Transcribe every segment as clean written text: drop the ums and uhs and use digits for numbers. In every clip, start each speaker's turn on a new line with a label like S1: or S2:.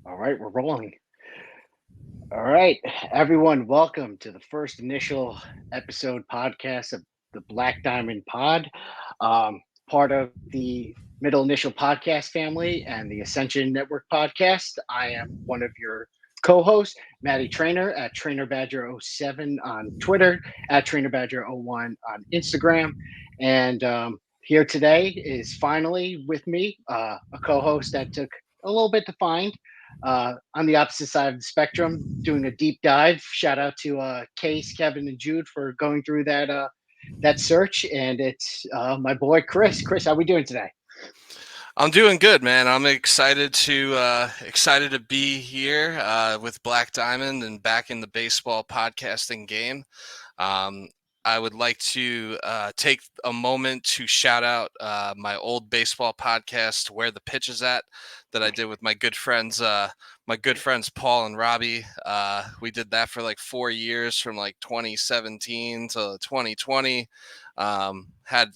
S1: All right, we're rolling. All right, everyone, welcome to the first initial episode podcast of the Black Diamond Pod, part of the Middle Initial Podcast family and the Ascension Network podcast. I am one of your co-hosts, Matty Trainer at TrainerBadger07 on Twitter, at TrainerBadger01 on Instagram, and here today is finally with me a co-host that took a little bit to find on the opposite side of the spectrum, doing a deep dive. Shout out to Case, Kevin, and Jude for going through that search. And it's my boy Chris. Chris, how we doing today?
S2: I'm doing good, man. I'm excited to be here with Black Diamond and back in the baseball podcasting game. Um, I would like to take a moment to shout out my old baseball podcast, "Where the Pitch Is At," that I did with my good friends Paul and Robbie. We did that for like 4 years, from like 2017 to 2020. Had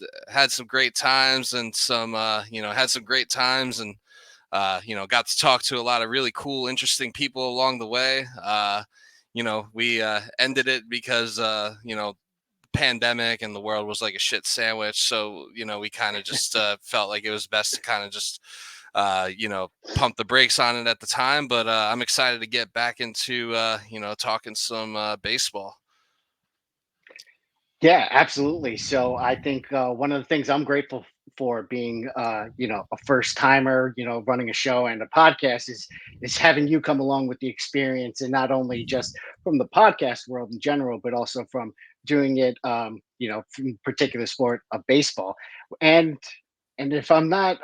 S2: some great times and got to talk to a lot of really cool, interesting people along the way. We ended it because pandemic and the world was like a shit sandwich. So, we kind of just felt like it was best to kind of just, pump the brakes on it at the time. But I'm excited to get back into, talking some baseball.
S1: Yeah, absolutely. So I think one of the things I'm grateful for being, a first timer, running a show and a podcast is having you come along with the experience, and not only just from the podcast world in general, but also from doing it, from particular sport of baseball. And and if I'm not,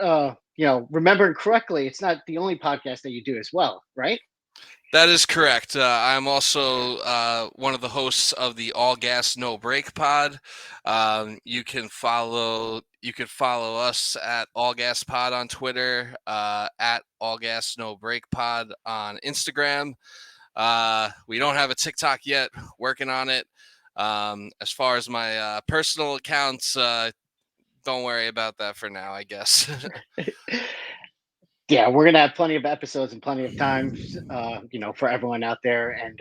S1: remembering correctly, it's not the only podcast that you do as well, right?
S2: That is correct. I'm also one of the hosts of the All Gas No Break pod. You can follow us at All Gas Pod on Twitter, at All Gas No Break Pod on Instagram. We don't have a TikTok yet. Working on it. As far as my personal accounts, don't worry about that for now, I guess.
S1: Yeah, we're gonna have plenty of episodes and plenty of times, for everyone out there, and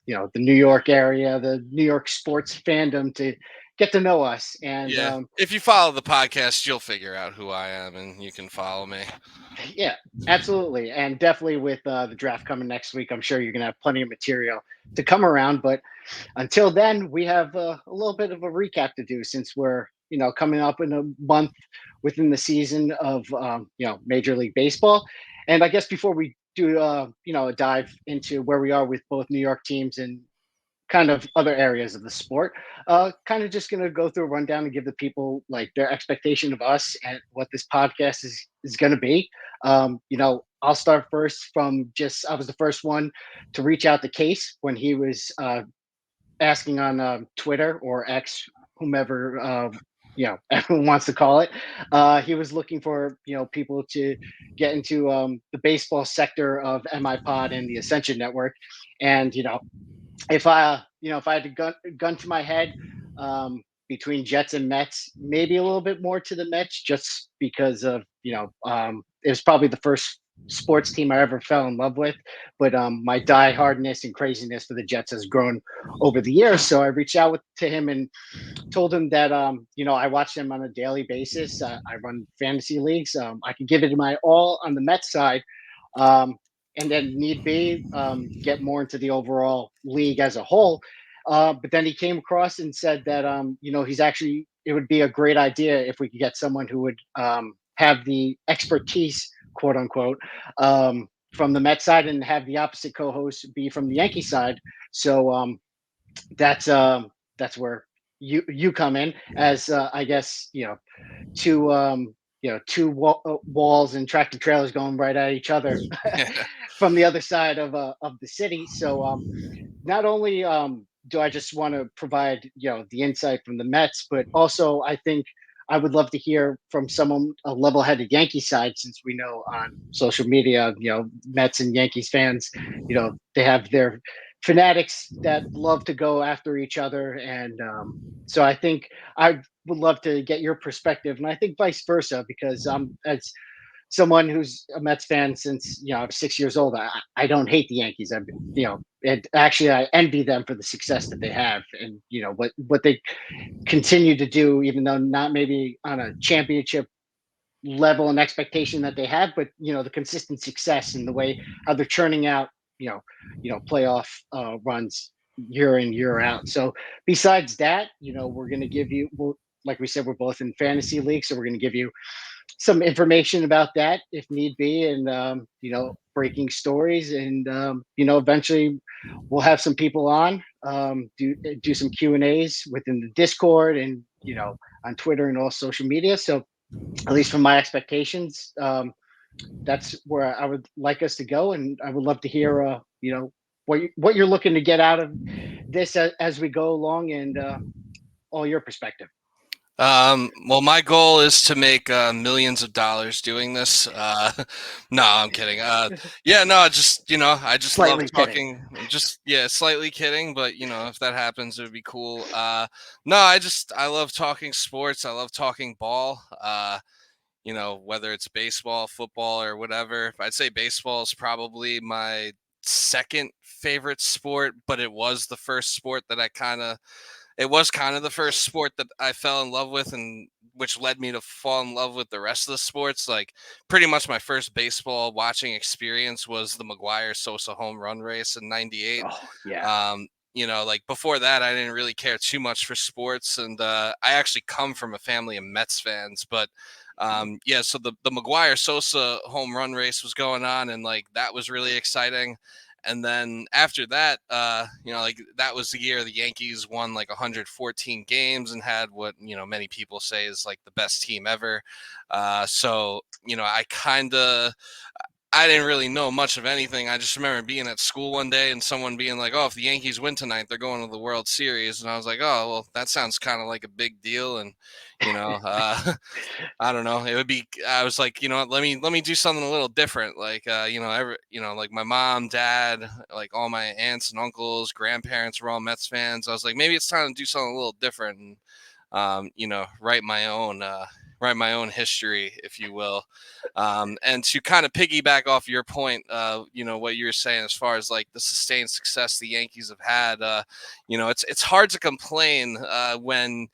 S1: the New York area, the New York sports fandom to get to know us. And
S2: Yeah, if you follow the podcast, you'll figure out who I am, and you can follow me.
S1: yeah, absolutely, and definitely with the draft coming next week, I'm sure you're gonna have plenty of material to come around. But until then, we have a little bit of a recap to do, since we're coming up in a month within the season of Major League Baseball. And I guess before we do a dive into where we are with both New York teams and kind of other areas of the sport, kind of just going to go through a rundown and give the people like their expectation of us and what this podcast is going to be. I'll start first from just I was the first one to reach out to Case when he was asking on Twitter or X, whomever everyone wants to call it. He was looking for people to get into the baseball sector of MIPOD and the Ascension network, and if I had to gun to my head, between Jets and Mets, maybe a little bit more to the Mets, just because of it was probably the first sports team I ever fell in love with. But my diehardness and craziness for the Jets has grown over the years. So I reached out to him and told him that I watch them on a daily basis. I run fantasy leagues. I can give it my all on the Mets side, um, and then need be get more into the overall league as a whole. But then he came across and said that he's actually it would be a great idea if we could get someone who would have the expertise, quote unquote, from the Mets side, and have the opposite co-host be from the Yankee side. So that's where you come in as I guess two walls and tractor trailers going right at each other from the other side of the city. So not only do I just want to provide the insight from the Mets, but also I think I would love to hear from someone a level-headed Yankee side, since we know on social media, Mets and Yankees fans, they have their fanatics that love to go after each other, and so I think I would love to get your perspective, and I think vice versa, because as someone who's a Mets fan since I was 6 years old, I don't hate the Yankees. And actually I envy them for the success that they have, and what they continue to do, even though not maybe on a championship level and expectation that they have, but the consistent success and the way how they're churning out, playoff runs year in year out. So besides that, we're going to give you, like we said, we're both in fantasy leagues, so we're going to give you some information about that if need be, and breaking stories, and eventually we'll have some people on, do some Q&As within the Discord, and on Twitter and all social media. So at least from my expectations, that's where I would like us to go, and I would love to hear what you're looking to get out of this as we go along, and all your perspective.
S2: Well, my goal is to make millions of dollars doing this. No, I'm kidding. Yeah, no, I just love
S1: Slightly kidding.
S2: talking. Slightly kidding, but if that happens, it would be cool. No, I love talking sports. I love talking ball. Whether it's baseball, football, or whatever. I'd say baseball is probably my second favorite sport, but it was the first sport that it was kind of the first sport that I fell in love with, and which led me to fall in love with the rest of the sports. Like pretty much my first baseball watching experience was the McGuire Sosa home run race in '98.
S1: Oh yeah.
S2: Like before that, I didn't really care too much for sports, and I actually come from a family of Mets fans, but so the McGuire Sosa home run race was going on, and like that was really exciting. And then after that, like that was the year the Yankees won like 114 games and had what, many people say is like the best team ever. I didn't really know much of anything. I just remember being at school one day and someone being like, "Oh, if the Yankees win tonight, they're going to the World Series." And I was like, "Oh, well, that sounds kind of like a big deal." And, I don't know. It would be. I was like, let me do something a little different. Like, like my mom, dad, like all my aunts and uncles, grandparents were all Mets fans. I was like, maybe it's time to do something a little different, and write my own history, if you will. And to kind of piggyback off your point, what you were saying as far as like the sustained success the Yankees have had, it's hard to complain when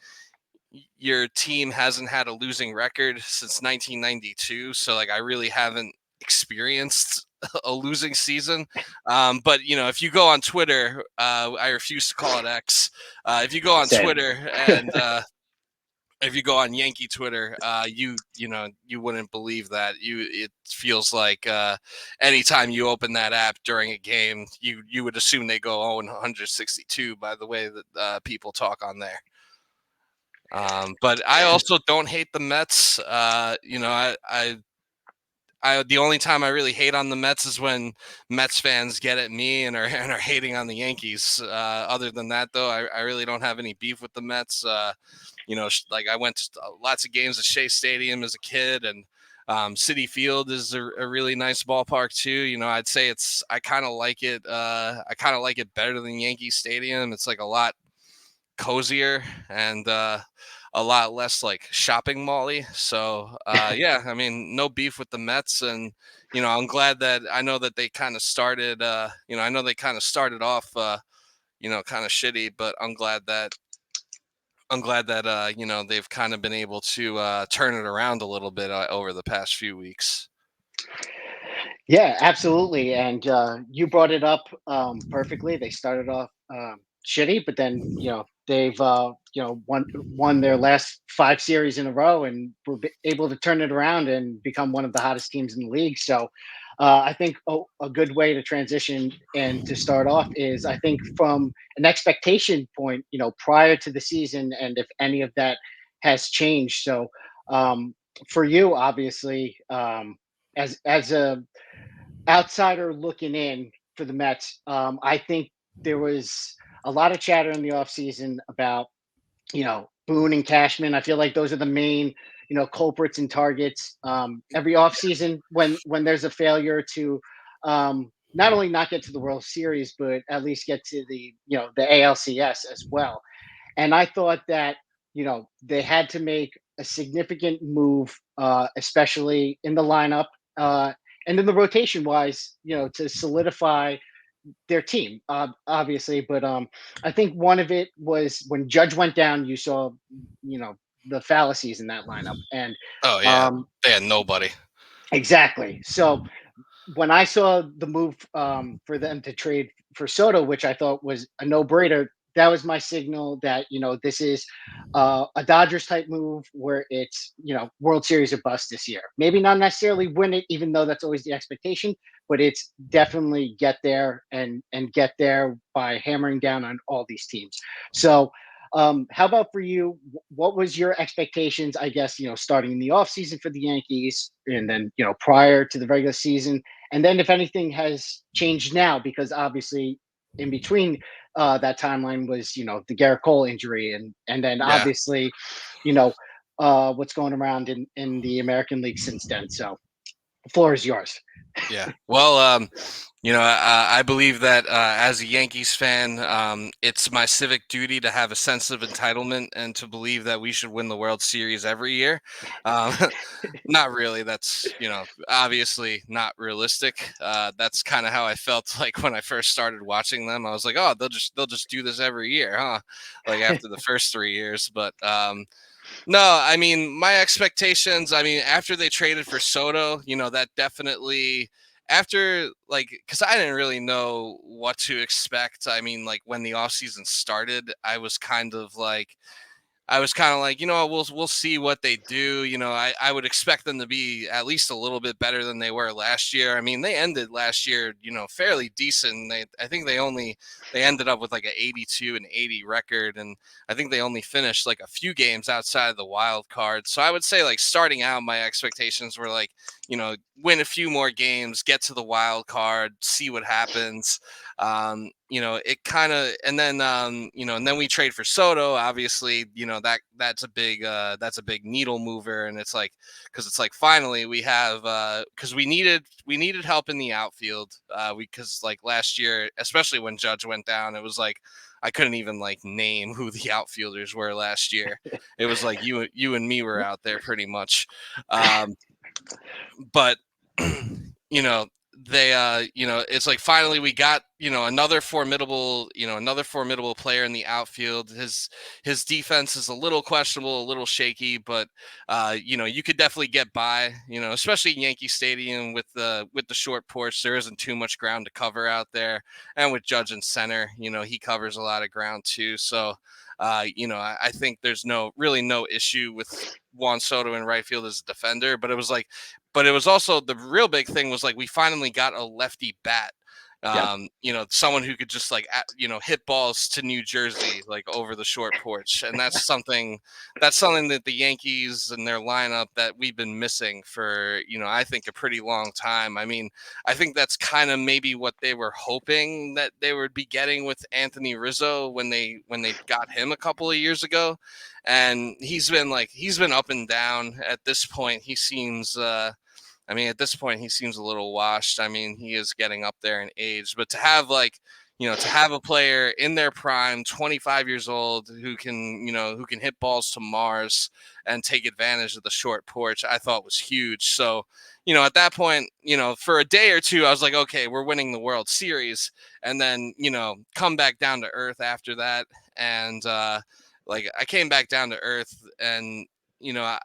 S2: your team hasn't had a losing record since 1992. So like I really haven't experienced a losing season. But if you go on Twitter, I refuse to call it X. If you go on
S1: Same.
S2: Twitter and if you go on Yankee Twitter, you wouldn't believe that. It feels like anytime you open that app during a game, you would assume they go 162 by the way that people talk on there. But I also don't hate the Mets. The only time I really hate on the Mets is when Mets fans get at me and are hating on the Yankees. Other than that, though, I really don't have any beef with the Mets. Like I went to lots of games at Shea Stadium as a kid, and Citi Field is a really nice ballpark too. I'd say I kind of like it. I kind of like it better than Yankee Stadium. It's like a lot cozier and a lot less like shopping mall-y. So yeah, I mean, no beef with the Mets, and I'm glad that I know that they kind of started. I know they kind of started off, kind of shitty, but I'm glad that they've kind of been able to turn it around a little bit over the past few weeks.
S1: Yeah, absolutely. And you brought it up perfectly. They started off shitty, but then they've won their last 5 series in a row, and were able to turn it around and become one of the hottest teams in the league. So I think a good way to transition and to start off is, I think, from an expectation point, prior to the season, and if any of that has changed. So for you, obviously, as a outsider looking in for the Mets, I think there was a lot of chatter in the offseason about, Boone and Cashman. I feel like those are the main, culprits and targets. Every offseason, when there's a failure to not only not get to the World Series, but at least get to the ALCS as well. And I thought that, they had to make a significant move, especially in the lineup and in the rotation wise, to solidify their team, obviously. But I think one of it was when Judge went down, you saw, you know, the fallacies in that lineup. And
S2: Oh yeah,
S1: um,
S2: they had nobody.
S1: exactly. So when I saw the move for them to trade for Soto, which I thought was a no-brainer, that was my signal that this is a Dodgers type move where it's World Series or bust this year. Maybe not necessarily win it, even though that's always the expectation, but it's definitely get there and get there by hammering down on all these teams. So how about for you? What was your expectations, I guess, starting in the offseason for the Yankees and then, prior to the regular season? And then if anything has changed now, because obviously in between that timeline was, the Garrett Cole injury and then
S2: Yeah.
S1: obviously, what's going around in the American League since then. So the floor is yours.
S2: Yeah. Well, I believe that as a Yankees fan, it's my civic duty to have a sense of entitlement and to believe that we should win the World Series every year. Um, not really. That's obviously not realistic. That's kind of how I felt like when I first started watching them. I was like, oh, they'll just do this every year, huh? Like after the first 3 years, but. No, I mean, my expectations, I mean, after they traded for Soto, that definitely after like cuz I didn't really know what to expect. I mean, like when the offseason started, I was kind of like, we'll see what they do. I would expect them to be at least a little bit better than they were last year. I mean, they ended last year, fairly decent. I think they ended up with like an 82 and 80 record, and I think they only finished like a few games outside of the wild card. So I would say like starting out, my expectations were like, win a few more games, get to the wild card, see what happens. It kind of, and then we trade for Soto. Obviously, that's a big needle mover, and it's like because it's like finally we have because we needed help in the outfield. Because like last year, especially when Judge went down, it was like I couldn't even like name who the outfielders were last year. It was like you and me were out there pretty much. But you know they it's like finally we got another formidable player in the outfield. His defense is a little questionable, a little shaky, but you could definitely get by, especially in Yankee Stadium with the short porch. There isn't too much ground to cover out there, and with Judge in center, he covers a lot of ground too. So I think there's no issue with Juan Soto in right field as a defender, but it was also the real big thing was like we finally got a lefty bat.
S1: Yep.
S2: Someone who could just like hit balls to New Jersey like over the short porch, and that's something that the Yankees and their lineup that we've been missing for I think a pretty long time. I mean, I think that's kind of maybe what they were hoping that they would be getting with Anthony Rizzo when they got him a couple of years ago, and he's been up and down. At this point, he seems. At this point, he seems a little washed. I mean, he is getting up there in age, but to have a player in their prime, 25 years old, who can hit balls to Mars and take advantage of the short porch, I thought was huge. So, at that point, for a day or two, I was like, okay, we're winning the World Series, and then, come back down to earth after that. And, I came back down to earth and,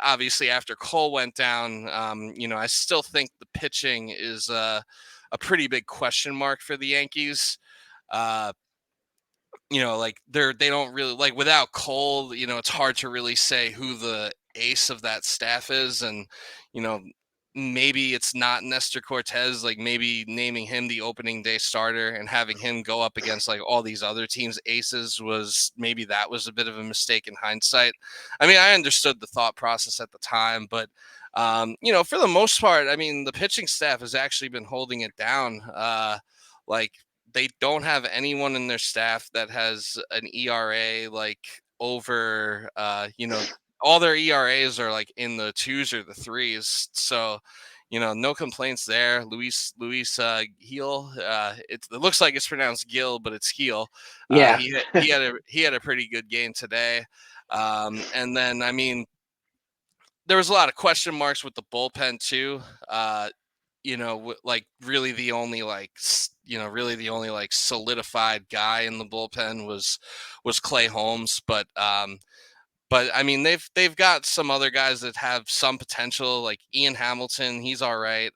S2: obviously after Cole went down, I still think the pitching is a pretty big question mark for the Yankees. Uh, they don't really like without Cole, it's hard to really say who the ace of that staff is. And, you know, maybe it's not Nestor Cortez, like maybe naming him the opening day starter and having him go up against like all these other teams' aces that was a bit of a mistake in hindsight. I mean, I understood the thought process at the time, but for the most part, I mean, the pitching staff has actually been holding it down. Like they don't have anyone in their staff that has an ERA like over all their ERAs are like in the twos or the threes. So, no complaints there. Luis Gil. It looks like it's pronounced Gil, but it's Heel.
S1: Yeah.
S2: He had a pretty good game today. And then I mean, there was a lot of question marks with the bullpen too. Like really the only like solidified guy in the bullpen was Clay Holmes, but I mean they've got some other guys that have some potential, like Ian Hamilton. He's all right.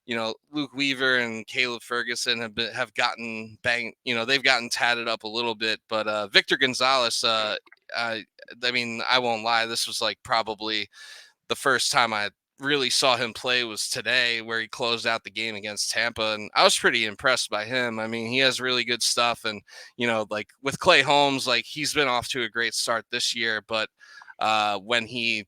S2: Luke Weaver and Caleb Ferguson have gotten banged. They've gotten tatted up a little bit, but Victor Gonzalez. I mean, I won't lie. This was like probably the first time I really saw him play was today, where he closed out the game against Tampa, and I was pretty impressed by him. I mean, he has really good stuff, and like with Clay Holmes, like he's been off to a great start this year, but when he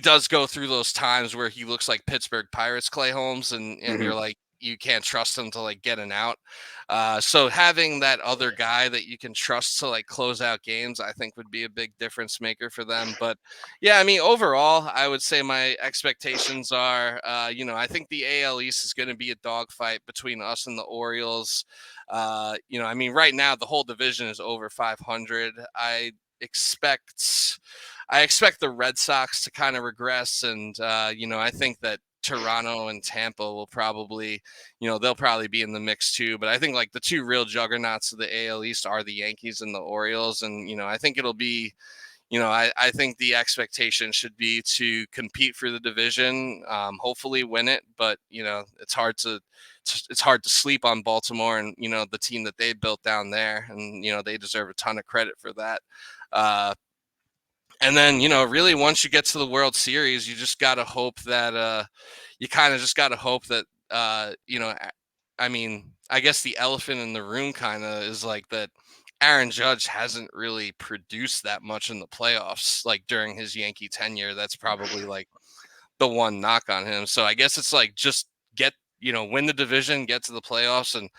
S2: does go through those times where he looks like Pittsburgh Pirates Clay Holmes, and you're like, you can't trust him to like get an out. So having that other guy that you can trust to like close out games, I think would be a big difference maker for them. But yeah, I mean, overall, I would say my expectations are, I think the AL East is going to be a dogfight between us and the Orioles. I mean, right now the whole division is over 500. I expect the Red Sox to kind of regress, and I think that Toronto and Tampa will probably, they'll probably be in the mix too. But I think like the two real juggernauts of the AL East are the Yankees and the Orioles, and I think it'll be, I think the expectation should be to compete for the division, hopefully win it. But it's hard to sleep on Baltimore and the team that they built down there, and they deserve a ton of credit for that. And then, really once you get to the World Series, you just got to hope that I mean, I guess the elephant in the room kind of is like that Aaron Judge hasn't really produced that much in the playoffs, like during his Yankee tenure. That's probably like the one knock on him. So I guess it's like just win the division, get to the playoffs, and,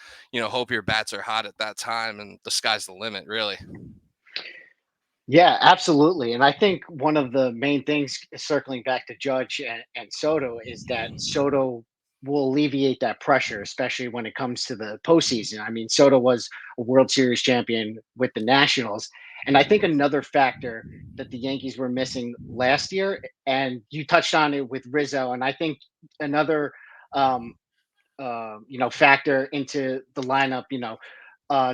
S2: hope your bats are hot at that time, and the sky's the limit, really.
S1: Yeah, absolutely. And I think one of the main things, circling back to Judge and Soto, is that Soto will alleviate that pressure, especially when it comes to the postseason. I mean, Soto was a World Series champion with the Nationals. And I think another factor that the Yankees were missing last year, and you touched on it with Rizzo, and I think another um, factor into the lineup,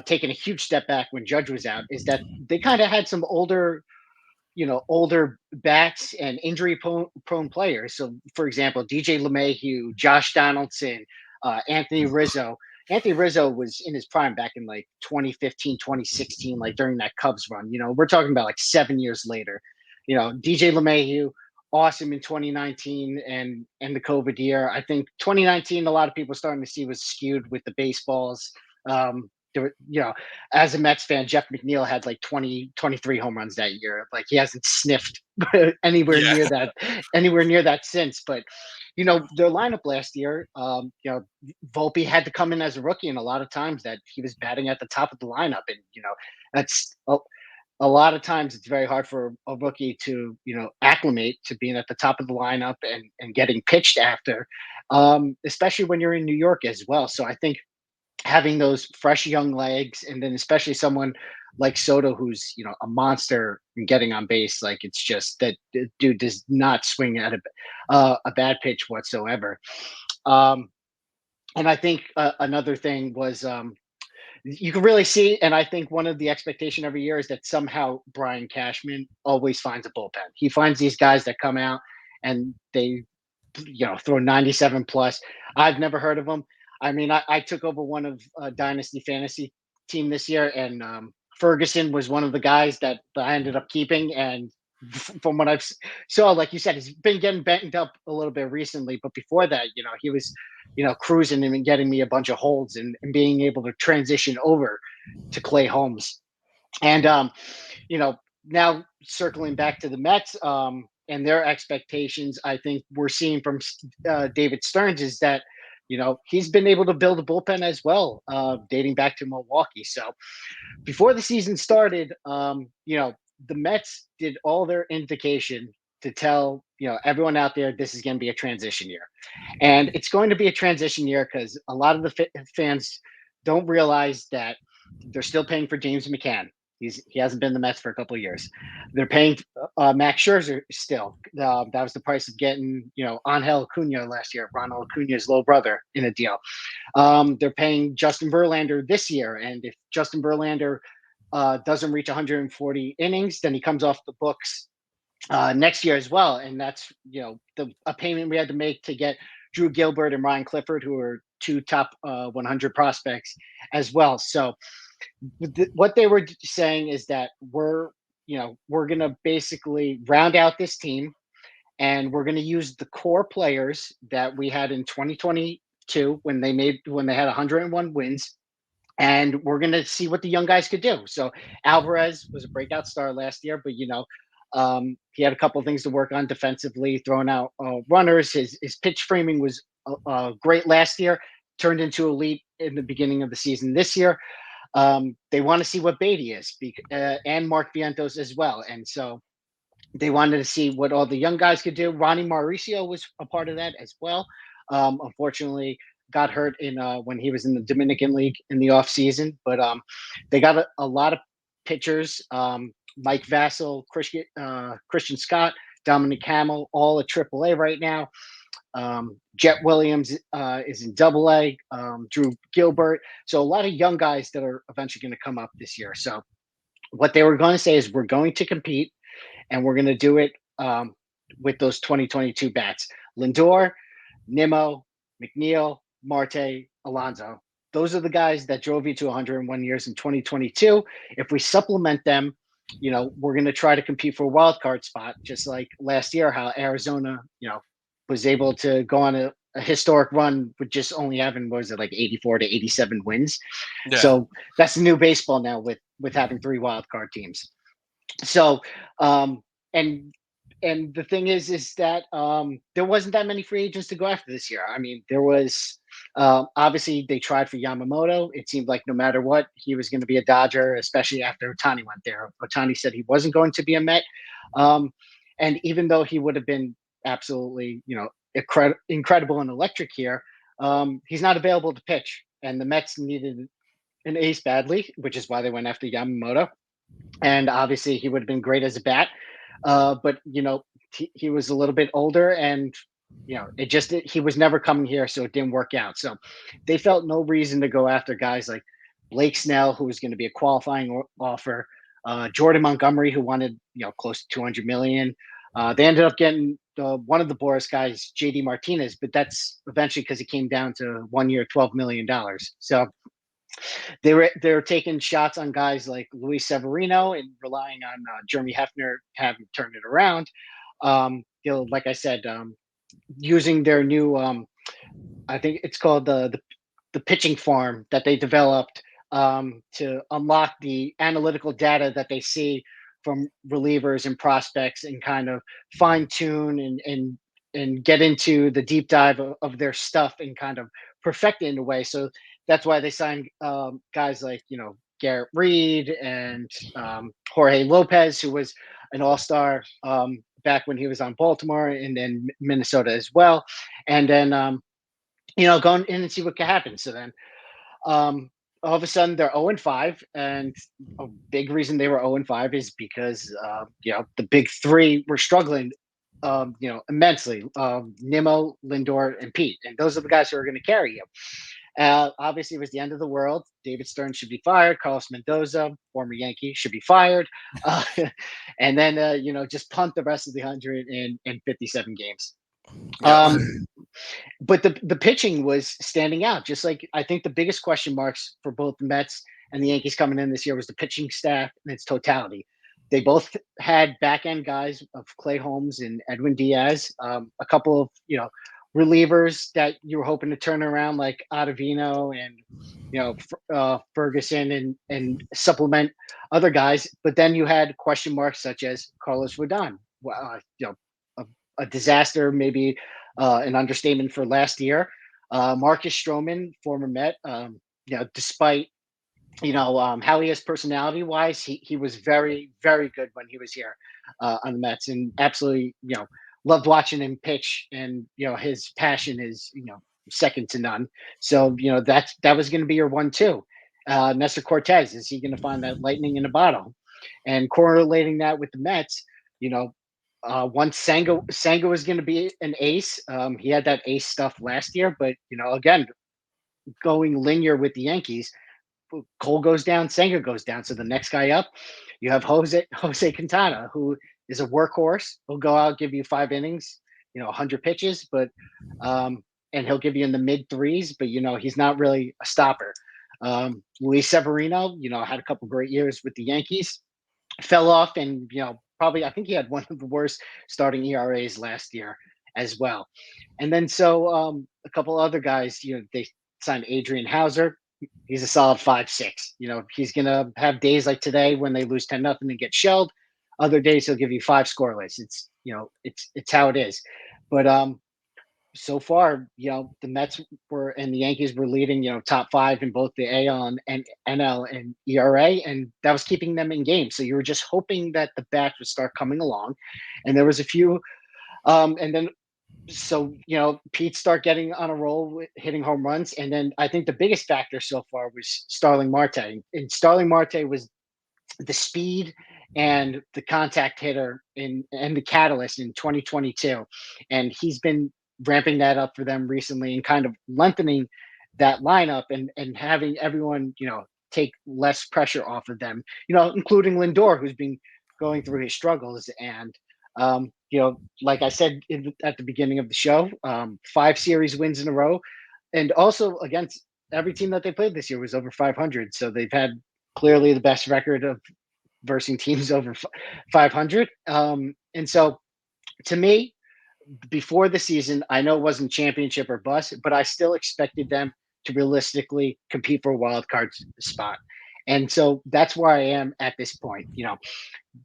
S1: taking a huge step back when Judge was out, is that they kind of had some older bats and injury prone players. So, for example, DJ LeMahieu, Josh Donaldson, Anthony Rizzo. Anthony Rizzo was in his prime back in like 2015, 2016, like during that Cubs run. We're talking about like 7 years later. DJ LeMahieu, awesome in 2019 and the COVID year. I think 2019, a lot of people starting to see was skewed with the baseballs. There were, as a Mets fan, Jeff McNeil had like 20, 23 home runs that year. Like he hasn't sniffed
S2: Yeah.
S1: anywhere near that since. But their lineup last year, Volpe had to come in as a rookie, and a lot of times that he was batting at the top of the lineup, and that's a lot of times it's very hard for a rookie to acclimate to being at the top of the lineup and getting pitched after, especially when you're in New York as well. So I think having those fresh young legs, and then especially someone like Soto, who's a monster and getting on base, like it's just that the dude does not swing at a bad pitch whatsoever. Um, and I think another thing was, you can really see, and I think one of the expectation every year is that somehow Brian Cashman always finds a bullpen. He finds these guys that come out and they throw 97 plus. I've never heard of them. I mean, I took over one of Dynasty Fantasy team this year, and Ferguson was one of the guys that I ended up keeping. And from what saw, like you said, he's been getting banged up a little bit recently. But before that, he was, cruising and getting me a bunch of holds and being able to transition over to Clay Holmes. And now circling back to the Mets, and their expectations, I think we're seeing from David Stearns is that he's been able to build a bullpen as well, dating back to Milwaukee. So before the season started, the Mets did all their indication to tell everyone out there this is going to be a transition year, and it's going to be a transition year because a lot of the fans don't realize that they're still paying for James McCann. He hasn't been in the Mets for a couple of years. They're paying Max Scherzer still. That was the price of getting Angel Acuna last year, Ronald Acuna's little brother, in a deal. They're paying Justin Verlander this year, and if Justin Verlander doesn't reach 140 innings, then he comes off the books next year as well. And that's a payment we had to make to get Drew Gilbert and Ryan Clifford, who are two top 100 prospects as well. So what they were saying is that we're going to basically round out this team, and we're going to use the core players that we had in 2022 when they had 101 wins, and we're going to see what the young guys could do. So Alvarez was a breakout star last year, but he had a couple of things to work on defensively, throwing out runners. His pitch framing was great last year, turned into elite in the beginning of the season this year. They want to see what Beatty is, and Mark Vientos as well. And so they wanted to see what all the young guys could do. Ronnie Mauricio was a part of that as well. Unfortunately, got hurt when he was in the Dominican League in the offseason. But they got a lot of pitchers, Mike Vassell, Christian Scott, Dominic Hamill, all at AAA right now. Jet Williams is in AA. Drew Gilbert. So a lot of young guys that are eventually going to come up this year. So what they were going to say is we're going to compete, and we're going to do it with those 2022 bats. Lindor, Nimmo, McNeil, Marte, Alonso. Those are the guys that drove you to 101 years in 2022. If we supplement them, we're going to try to compete for a wild card spot, just like last year, how Arizona, was able to go on a historic run with just only having, what was it, like 84 to 87 wins.
S2: Yeah.
S1: So that's the new baseball now with having 3 wild card teams. So, and the thing is that there wasn't that many free agents to go after this year. I mean, there was obviously they tried for Yamamoto. It seemed like no matter what, he was going to be a Dodger, especially after Ohtani went there. Ohtani said he wasn't going to be a Met, and even though he would have been absolutely incredible and electric here, he's not available to pitch, and the Mets needed an ace badly, which is why they went after Yamamoto. And obviously he would have been great as a bat, but he was a little bit older, and he was never coming here, so it didn't work out. So they felt no reason to go after guys like Blake Snell, who was going to be a qualifying offer, Jordan Montgomery, who wanted close to 200 million. They ended up getting one of the Boris guys, JD Martinez, but that's eventually because it came down to 1 year, $12 million. So they were taking shots on guys like Luis Severino and relying on Jeremy Hefner having turned it around. Like I said, using their new, I think it's called the pitching farm that they developed to unlock the analytical data that they see from relievers and prospects, and kind of fine tune and get into the deep dive of their stuff and kind of perfect it in a way. So that's why they signed guys like Garrett Reed and Jorge Lopez, who was an all-star back when he was on Baltimore, and then Minnesota as well. And then going in and see what can happen. So then all of a sudden they're 0-5, and a big reason they were 0-5 is because the big 3 were struggling immensely. Nimmo, Lindor, and Pete, and those are the guys who are going to carry you. Obviously, it was the end of the world. David Stern should be fired. Carlos Mendoza, former Yankee, should be fired. And then, just punt the rest of the 157 games.
S2: Yeah.
S1: But the pitching was standing out. Just like I think the biggest question marks for both the Mets and the Yankees coming in this year was the pitching staff and its totality. They both had back end guys of Clay Holmes and Edwin Diaz, a couple of relievers that you were hoping to turn around, like Ottavino and Ferguson, and supplement other guys. But then you had question marks such as Carlos Rodon, a disaster, maybe an understatement for last year. Marcus Stroman, former Met, despite how he is personality wise, he was very, very good when he was here on the Mets, and absolutely loved watching him pitch, and his passion is second to none. So that was going to be your 1-2. Nestor Cortez, is he going to find that lightning in a bottle? And correlating that with the Mets, you know, once Senga was going to be an ace. He had that ace stuff last year, but again, going linear with the Yankees, Cole goes down, Senga goes down. So the next guy up, you have Jose Quintana, who is a workhorse. He'll go out, give you 5 innings, 100 pitches, but and he'll give you in the mid threes, but he's not really a stopper. Luis Severino, had a couple great years with the Yankees, fell off, and probably I think he had one of the worst starting ERAs last year as well. And then a couple other guys, they signed Adrian Hauser. He's a solid 5'6". He's gonna have days like today when they lose 10-0 and get shelled. Other days he'll give you 5 scoreless. It's how it is. But so far, the Mets were and the Yankees were leading, top 5 in both the AL and NL and ERA, and that was keeping them in games. So you were just hoping that the bats would start coming along, and there was a few, and then Pete start getting on a roll with hitting home runs, and then I think the biggest factor so far was Starling Marte, and Starling Marte was the speed and the contact hitter and the catalyst in 2022, and he's been ramping that up for them recently and kind of lengthening that lineup and having everyone take less pressure off of them, including Lindor, who's been going through his struggles. And like I said at the beginning of the show, 5 series wins in a row, and also against every team that they played this year was over 500, so they've had clearly the best record of versing teams over 500. And so, to me, before the season, I know it wasn't championship or bust, but I still expected them to realistically compete for a wild card spot. And so that's where I am at this point.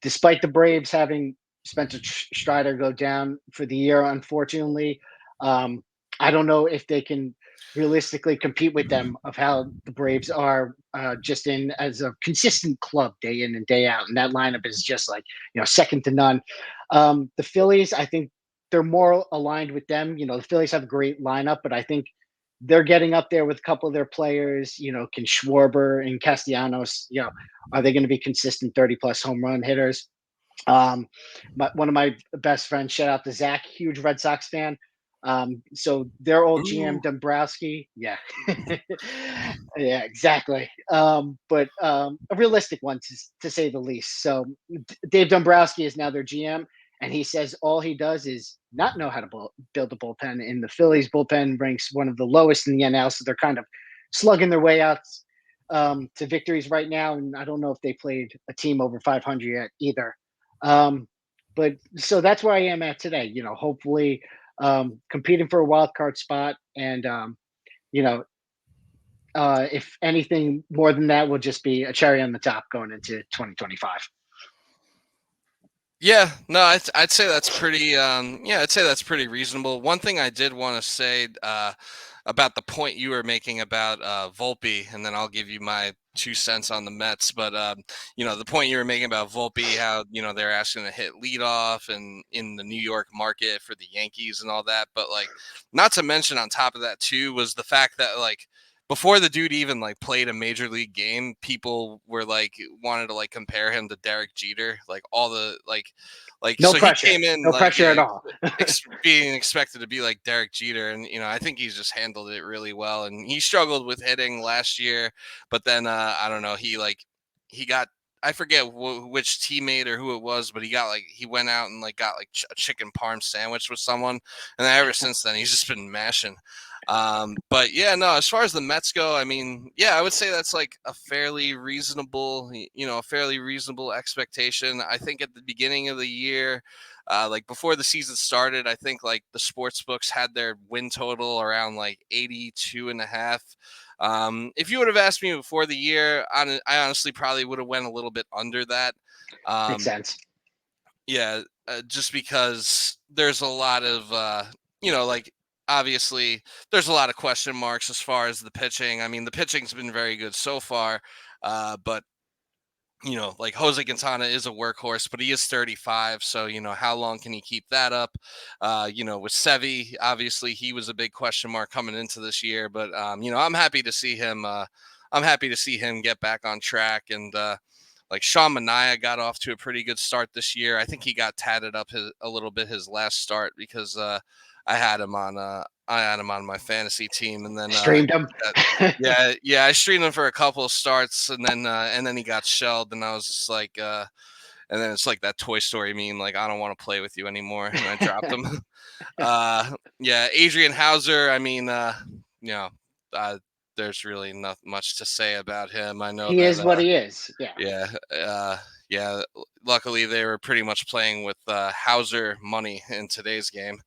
S1: Despite the Braves having Spencer Strider go down for the year, unfortunately, I don't know if they can realistically compete with them of how the Braves are just in as a consistent club day in and day out. And that lineup is just like, second to none. The Phillies, I think they're more aligned with them. The Phillies have a great lineup, but I think they're getting up there with a couple of their players, can Schwarber and Castellanos, are they going to be consistent 30 plus home run hitters? But one of my best friends, shout out to Zach, huge Red Sox fan. So their old GM Dombrowski, yeah, yeah, exactly. But a realistic one to say the least. So Dave Dombrowski is now their GM, and he says all he does is not know how to build a bullpen. And the Phillies bullpen ranks one of the lowest in the NL, so they're kind of slugging their way out to victories right now. And I don't know if they played a team over 500 yet either. But so that's where I am at today. Hopefully competing for a wild card spot, and if anything more than that, will just be a cherry on the top going into 2025.
S2: Yeah, no, I'd say that's pretty. I'd say that's pretty reasonable. One thing I did want to say about the point you were making about Volpe, and then I'll give you my 2 cents on the Mets. But the point you were making about Volpe, how they're asking to hit leadoff and in the New York market for the Yankees and all that. But not to mention on top of that too was the fact that before the dude even played a major league game, people were wanted to compare him to Derek Jeter, all the
S1: no
S2: so
S1: pressure.
S2: He came in
S1: no pressure at all.
S2: being expected to be like Derek Jeter, and I think he's just handled it really well. And he struggled with hitting last year, but then I don't know, he got, I forget which teammate or who it was, but he went out and got a chicken parm sandwich with someone, and then ever since then he's just been mashing. But yeah, no, as far as the Mets go, I mean, yeah, I would say that's a fairly reasonable, expectation. I think at the beginning of the year, before the season started, I think the sports books had their win total around 82.5. If you would have asked me before the year, I honestly probably would have went a little bit under that.
S1: Makes sense.
S2: Yeah, just because there's a lot of, obviously there's a lot of question marks as far as the pitching. I mean, the pitching's been very good so far, but Jose Quintana is a workhorse, but he is 35. So, how long can he keep that up? With Sevy, obviously he was a big question mark coming into this year, but, I'm happy to see him. I'm happy to see him get back on track. And like Sean Mania got off to a pretty good start this year. I think he got tatted up a little bit his last start because I had him on my fantasy team, and then
S1: Streamed him.
S2: yeah, I streamed him for a couple of starts, and then he got shelled, and I was just like, and then it's like that Toy Story meme, like I don't want to play with you anymore, and I dropped him. Yeah, Adrian Hauser. I mean, you know, uh, there's really not much to say about him. I know
S1: He
S2: that,
S1: is what he is. Yeah.
S2: yeah, yeah. Luckily, they were pretty much playing with Hauser money in today's game.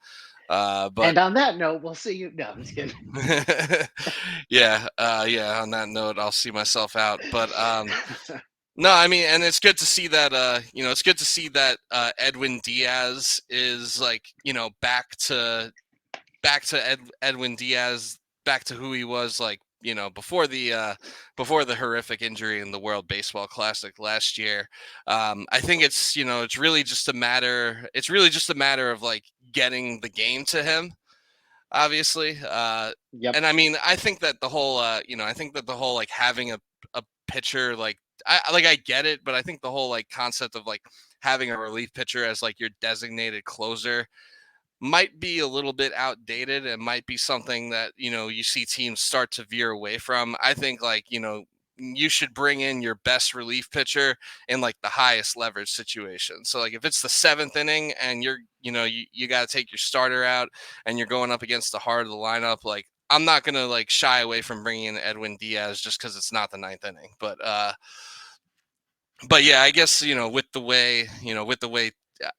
S2: But
S1: And on that note, we'll see you. No, I'm just kidding.
S2: yeah, yeah. On that note, I'll see myself out. But no, I mean, and it's good to see that. It's good to see that Edwin Diaz is like, back to Edwin Diaz, back to who he was like, before the horrific injury in the World Baseball Classic last year. I think it's really just a matter. It's really just a matter of like getting the game to him, obviously.
S1: Yep.
S2: And I mean, I think that the whole, I think that the whole like having a pitcher like I get it, but I think the whole like concept of like having a relief pitcher as like your designated closer might be a little bit outdated and might be something that you see teams start to veer away from. I think like you should bring in your best relief pitcher in like the highest leverage situation. So like if it's the seventh inning and you got to take your starter out and you're going up against the heart of the lineup, like I'm not gonna like shy away from bringing in Edwin Diaz just because it's not the ninth inning. But yeah, I guess with the way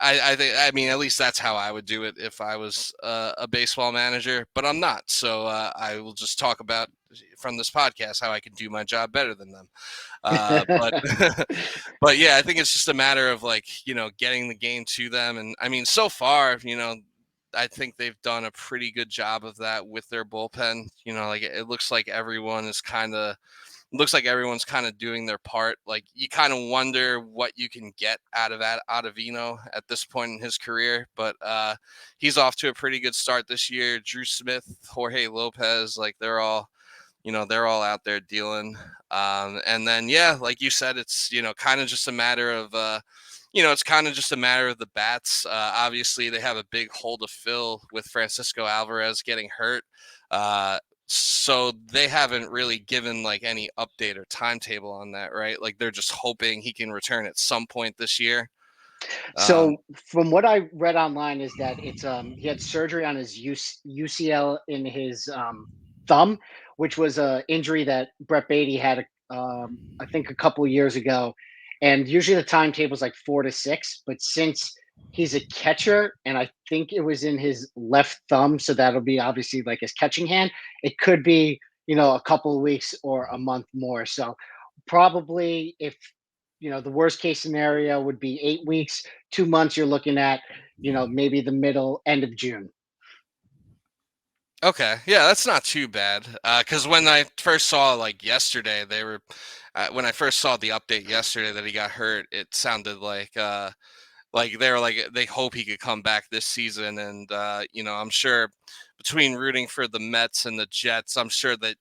S2: I think, I mean, at least that's how I would do it if I was a baseball manager. But I'm not, so I will just talk about from this podcast how I can do my job better than them. But but yeah, I think it's just a matter of like getting the game to them, and I mean, so far, I think they've done a pretty good job of that with their bullpen. Like it looks like everyone's kind of doing their part. Like you kind of wonder what you can get out of Ottavino at this point in his career, but he's off to a pretty good start this year. Drew Smith, Jorge Lopez, like they're all out there dealing. And then yeah, like you said, it's kind of just a matter of it's kind of just a matter of the bats. Obviously, they have a big hole to fill with Francisco Alvarez getting hurt. So they haven't really given like any update or timetable on that, right? Like they're just hoping he can return at some point this year. Um,
S1: So from what I read online is that it's he had surgery on his UCL in his thumb, which was a injury that Brett Beatty had I think a couple of years ago. And usually the timetable is like 4 to 6, but since he's a catcher and I think it was in his left thumb, so that'll be obviously like his catching hand, it could be, a couple of weeks or a month more. So probably if the worst case scenario would be 8 weeks, 2 months. You're looking at, maybe the middle end of June.
S2: okay, yeah, that's not too bad. Because when I first saw like yesterday, when I first saw the update yesterday that he got hurt, it sounded like they were like they hope he could come back this season. And I'm sure between rooting for the Mets and the Jets, I'm sure that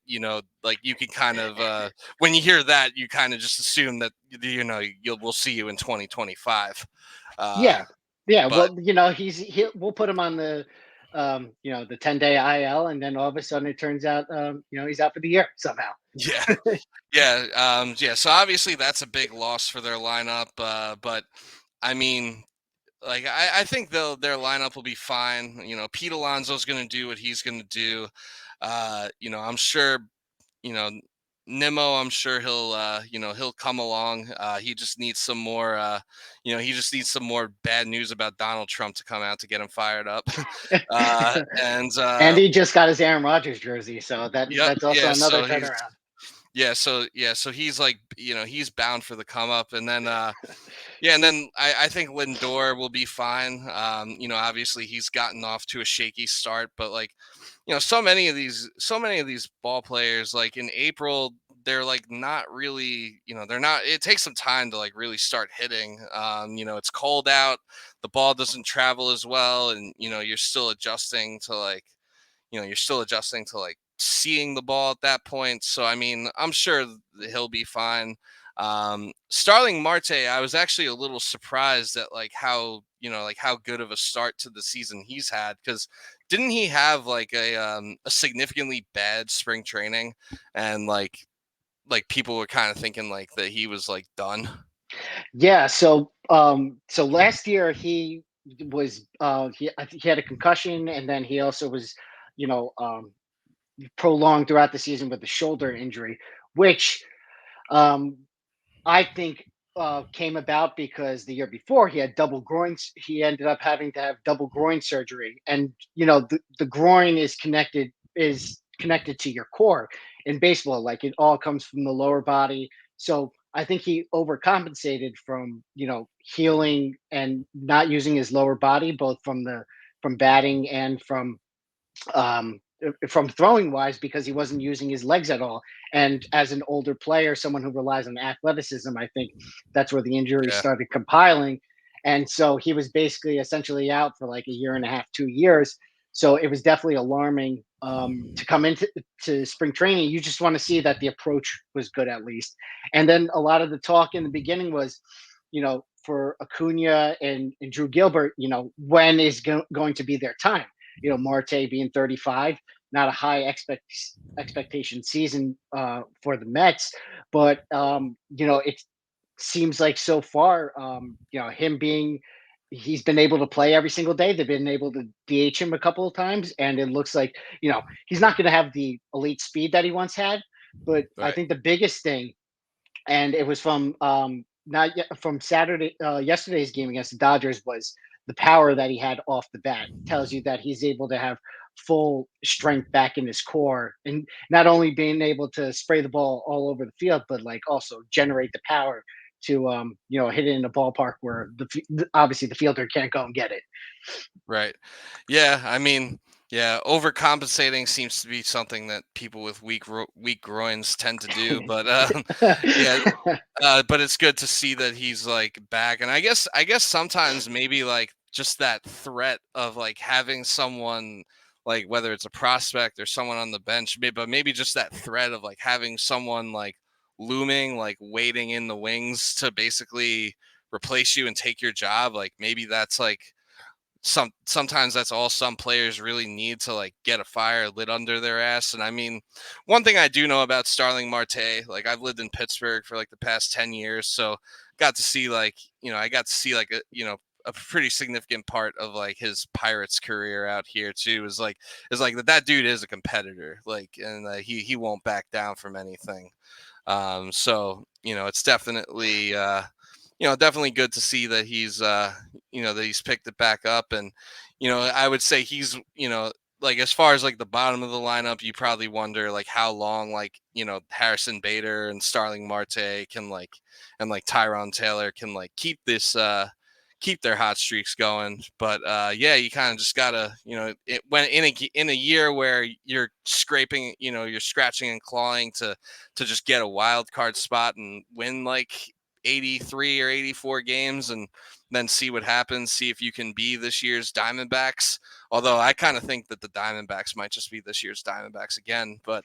S2: like you can kind of when you hear that, you kind of just assume that we'll see you in 2025.
S1: Yeah, yeah.
S2: But
S1: Well, we'll put him on the 10-day IL, and then all of a sudden it turns out, he's out for the year somehow.
S2: yeah, yeah. So obviously that's a big loss for their lineup. But I mean, like I think their lineup will be fine. Pete Alonso's going to do what he's going to do. I'm sure. You know, Nimmo, I'm sure he'll come along. He just needs some more. He just needs some more bad news about Donald Trump to come out to get him fired up. And
S1: And he just got his Aaron Rodgers jersey, so
S2: yep,
S1: that's also
S2: yeah.
S1: another
S2: So he's
S1: turnaround.
S2: so he's like he's bound for the come up, and then yeah, and then I think Lindor will be fine. Obviously he's gotten off to a shaky start, but like, so many of these ball players, like in April, they're like not really, they're not. It takes some time to like really start hitting. It's cold out, the ball doesn't travel as well, and you're still adjusting to like seeing the ball at that point. So I mean, I'm sure he'll be fine. Starling Marte, I was actually a little surprised at like how like how good of a start to the season he's had, because didn't he have like a significantly bad spring training, and like people were kind of thinking like that he was like done.
S1: Yeah. So last year I think he had a concussion, and then he also was, you know, prolonged throughout the season with the shoulder injury, which um, I think came about because the year before he had double groins. He ended up having to have double groin surgery, and the groin is connected to your core in baseball. Like it all comes from the lower body. So I think he overcompensated from healing and not using his lower body, both from batting and from throwing wise, because he wasn't using his legs at all. And as an older player, someone who relies on athleticism, I think that's where the injuries
S2: Yeah.
S1: started compiling. And so he was basically essentially out for like a year and a half, 2 years. So it was definitely alarming to come into spring training. You just want to see that the approach was good at least. And then a lot of the talk in the beginning was, for Acuna and Drew Gilbert, when is going to be their time? Marte being 35, not a high expectation season for the Mets, but it seems like so far, he's been able to play every single day. They've been able to DH him a couple of times, and it looks like he's not going to have the elite speed that he once had. But I
S2: Right.
S1: think the biggest thing, and it was from not yet from yesterday's game against the Dodgers, was the power that he had off the bat. Tells you that he's able to have full strength back in his core, and not only being able to spray the ball all over the field, but like also generate the power to hit it in a ballpark where obviously the fielder can't go and get it.
S2: Right. Yeah. I mean, yeah, overcompensating seems to be something that people with weak groins tend to do. But yeah, but it's good to see that he's like back. And I guess sometimes maybe like just that threat of like having someone, like whether it's a prospect or someone on the bench, but maybe just that threat of like having someone like looming, like waiting in the wings to basically replace you and take your job. Like maybe that's like sometimes that's all some players really need to like get a fire lit under their ass. And I mean, one thing I do know about Starling Marte, like I've lived in Pittsburgh for like the past 10 years, so got to see like, I got to see like a pretty significant part of like his Pirates career out here too, is like that dude is a competitor, like, and he won't back down from anything. So it's definitely good to see that that he's picked it back up. And I would say he's like, as far as like the bottom of the lineup, you probably wonder like how long like Harrison Bader and Starling Marte can like, and like Tyrone Taylor can like keep their hot streaks going. But yeah, you kind of just gotta, when in a year where you're scraping, you're scratching and clawing to just get a wild card spot and win like 83 or 84 games, and then see what happens, see if you can be this year's Diamondbacks. Although I kind of think that the Diamondbacks might just be this year's Diamondbacks again. But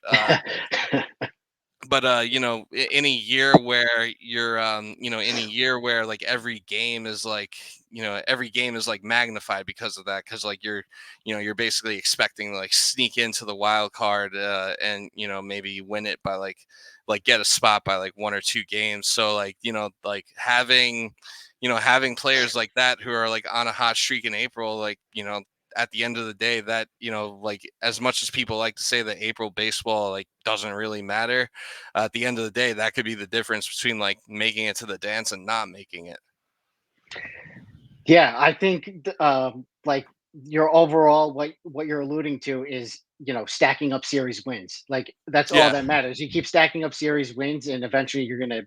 S2: in a year where you're in a year where like every game is like magnified because of that, because like you're basically expecting to like sneak into the wild card, and maybe win it by like get a spot by like 1 or 2 games. So like like having players like that who are like on a hot streak in April, like at the end of the day, that like, as much as people like to say that April baseball like doesn't really matter, at the end of the day, that could be the difference between like making it to the dance and not making it.
S1: Yeah, I think like your overall, what you're alluding to is stacking up series wins. Like that's all
S2: Yeah.
S1: that matters. You keep stacking up series wins, and eventually you're gonna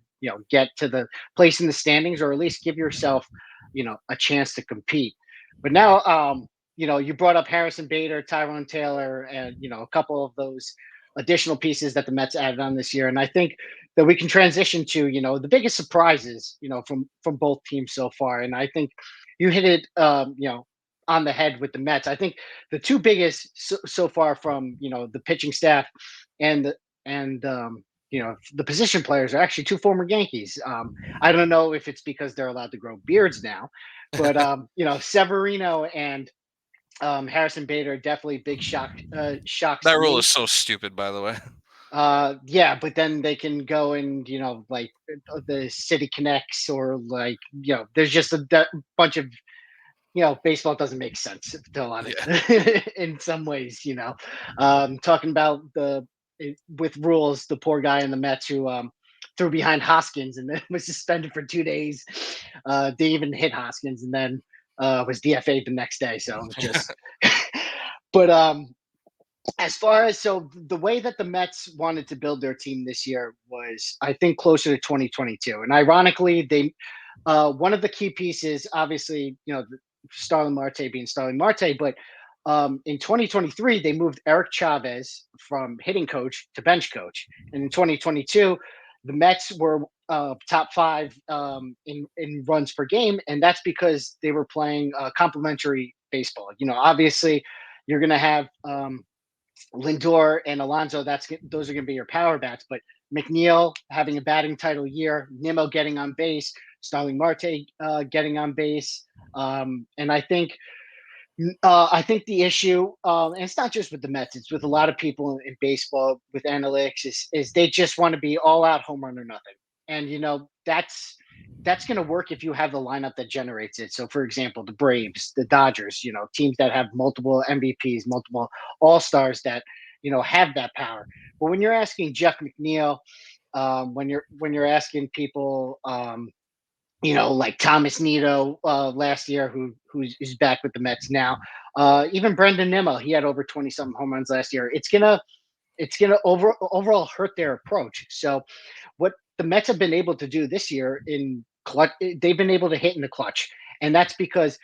S1: get to the place in the standings, or at least give yourself a chance to compete. But now you brought up Harrison Bader, Tyrone Taylor, and a couple of those additional pieces that the Mets added on this year, and I think that we can transition to the biggest surprises from both teams so far. And I think you hit it on the head with the Mets. I think the two biggest so far from the pitching staff and the position players are actually two former Yankees. I don't know if it's because they're allowed to grow beards now, but Severino and Harrison Bader definitely big shocks
S2: That
S1: to
S2: rule is
S1: me.
S2: so stupid, by the way.
S1: Yeah, but then they can go and like the city connects or like there's just a bunch of baseball doesn't make sense to a lot of
S2: Yeah.
S1: in some ways. Talking about with rules, the poor guy in the Mets who threw behind Hoskins and then was suspended for 2 days. They even hit Hoskins and then was DFA'd the next day. So it was just, but as far as the way that the Mets wanted to build their team this year was, I think, closer to 2022. And ironically, they one of the key pieces, obviously, Starling Marte being Starling Marte, but in 2023 they moved Eric Chavez from hitting coach to bench coach, and in 2022 the Mets were top five in runs per game, and that's because they were playing complementary baseball. Obviously, you're going to have Lindor and Alonso, those are going to be your power bats. But McNeil having a batting title year, Nimmo getting on base, Starling Marte getting on base, and I think the issue, and it's not just with the Mets, it's with a lot of people in baseball with analytics, is they just want to be all out home run or nothing, and that's going to work if you have the lineup that generates it. So, for example, the Braves, the Dodgers, teams that have multiple MVPs, multiple All Stars that have that power. But when you're asking Jeff McNeil, when you're asking people, like Thomas Nito last year, who's back with the Mets now. Even Brendan Nimmo, he had over 20 something home runs last year. It's gonna overall hurt their approach. So what the Mets have been able to do this year in clutch, they've been able to hit in the clutch, and that's because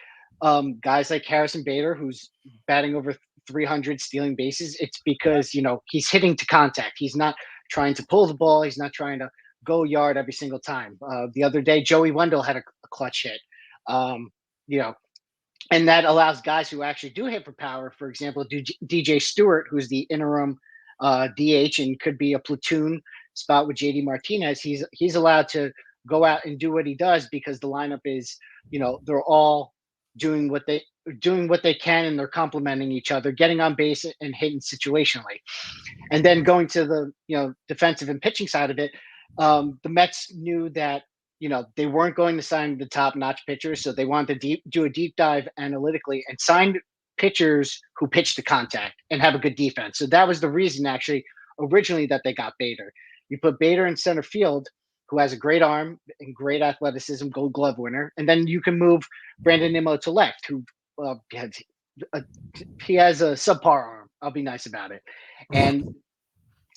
S1: guys like Harrison Bader, who's batting over 300, stealing bases. It's because he's hitting to contact. He's not trying to pull the ball. He's not trying to go yard every single time. The other day, Joey Wendell had a clutch hit. Um, you know, and that allows guys who actually do hit for power. For example, DJ Stewart, who's the interim DH and could be a platoon spot with JD Martinez. He's allowed to go out and do what he does because the lineup is, they're all doing what they can, and they're complementing each other, getting on base and hitting situationally. And then going to the defensive and pitching side of it, the Mets knew that they weren't going to sign the top notch pitchers, so they wanted to do a deep dive analytically and sign pitchers who pitch to contact and have a good defense. So that was the reason actually originally that they got Bader. You put Bader in center field, who has a great arm and great athleticism, Gold Glove winner, and then you can move Brandon Nimmo to left, who he has a subpar arm. I'll be nice about it. And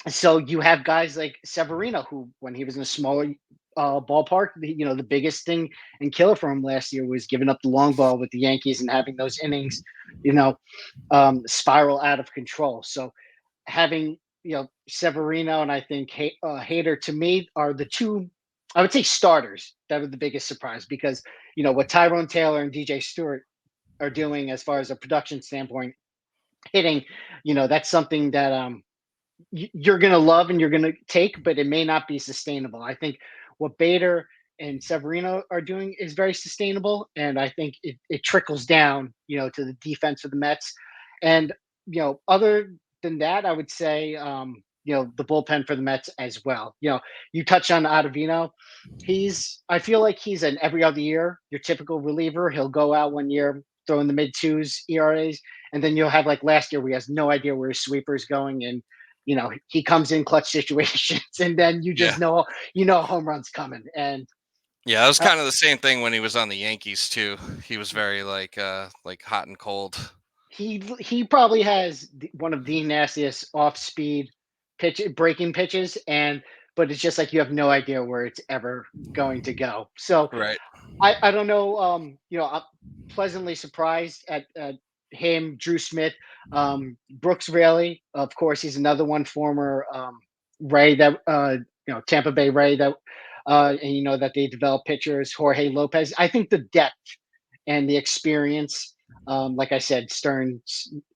S1: so you have guys like Severino, who, when he was in a smaller ballpark, the biggest thing and killer for him last year was giving up the long ball with the Yankees and having those innings, spiral out of control. So having Severino and I think Hader, to me, are the two, I would say, starters that are the biggest surprise, because what Tyrone Taylor and DJ Stewart are doing as far as a production standpoint, hitting, that's something that you're going to love and you're going to take, but it may not be sustainable. I think what Bader and Severino are doing is very sustainable, and I think it trickles down, to the defense of the Mets. And other than that, I would say, the bullpen for the Mets as well. You touched on Ottavino. I feel like he's an every other year, your typical reliever. He'll go out one year throwing the mid twos ERAs, and then you'll have like last year where he has no idea where his sweeper is going, and he comes in clutch situations, and then you
S2: Yeah.
S1: just a home run's coming. And
S2: Yeah, it was kind of the same thing when he was on the Yankees too. He was very like hot and cold.
S1: he probably has one of the nastiest off speed breaking pitches, but it's just like you have no idea where it's ever going to go. So
S2: Right.
S1: I don't know. I'm pleasantly surprised at him, Drew Smith, Brooks Raley. Of course, he's another one, former Ray that Tampa Bay Ray that and that they develop pitchers. Jorge Lopez. I think the depth and the experience Like I said, Stern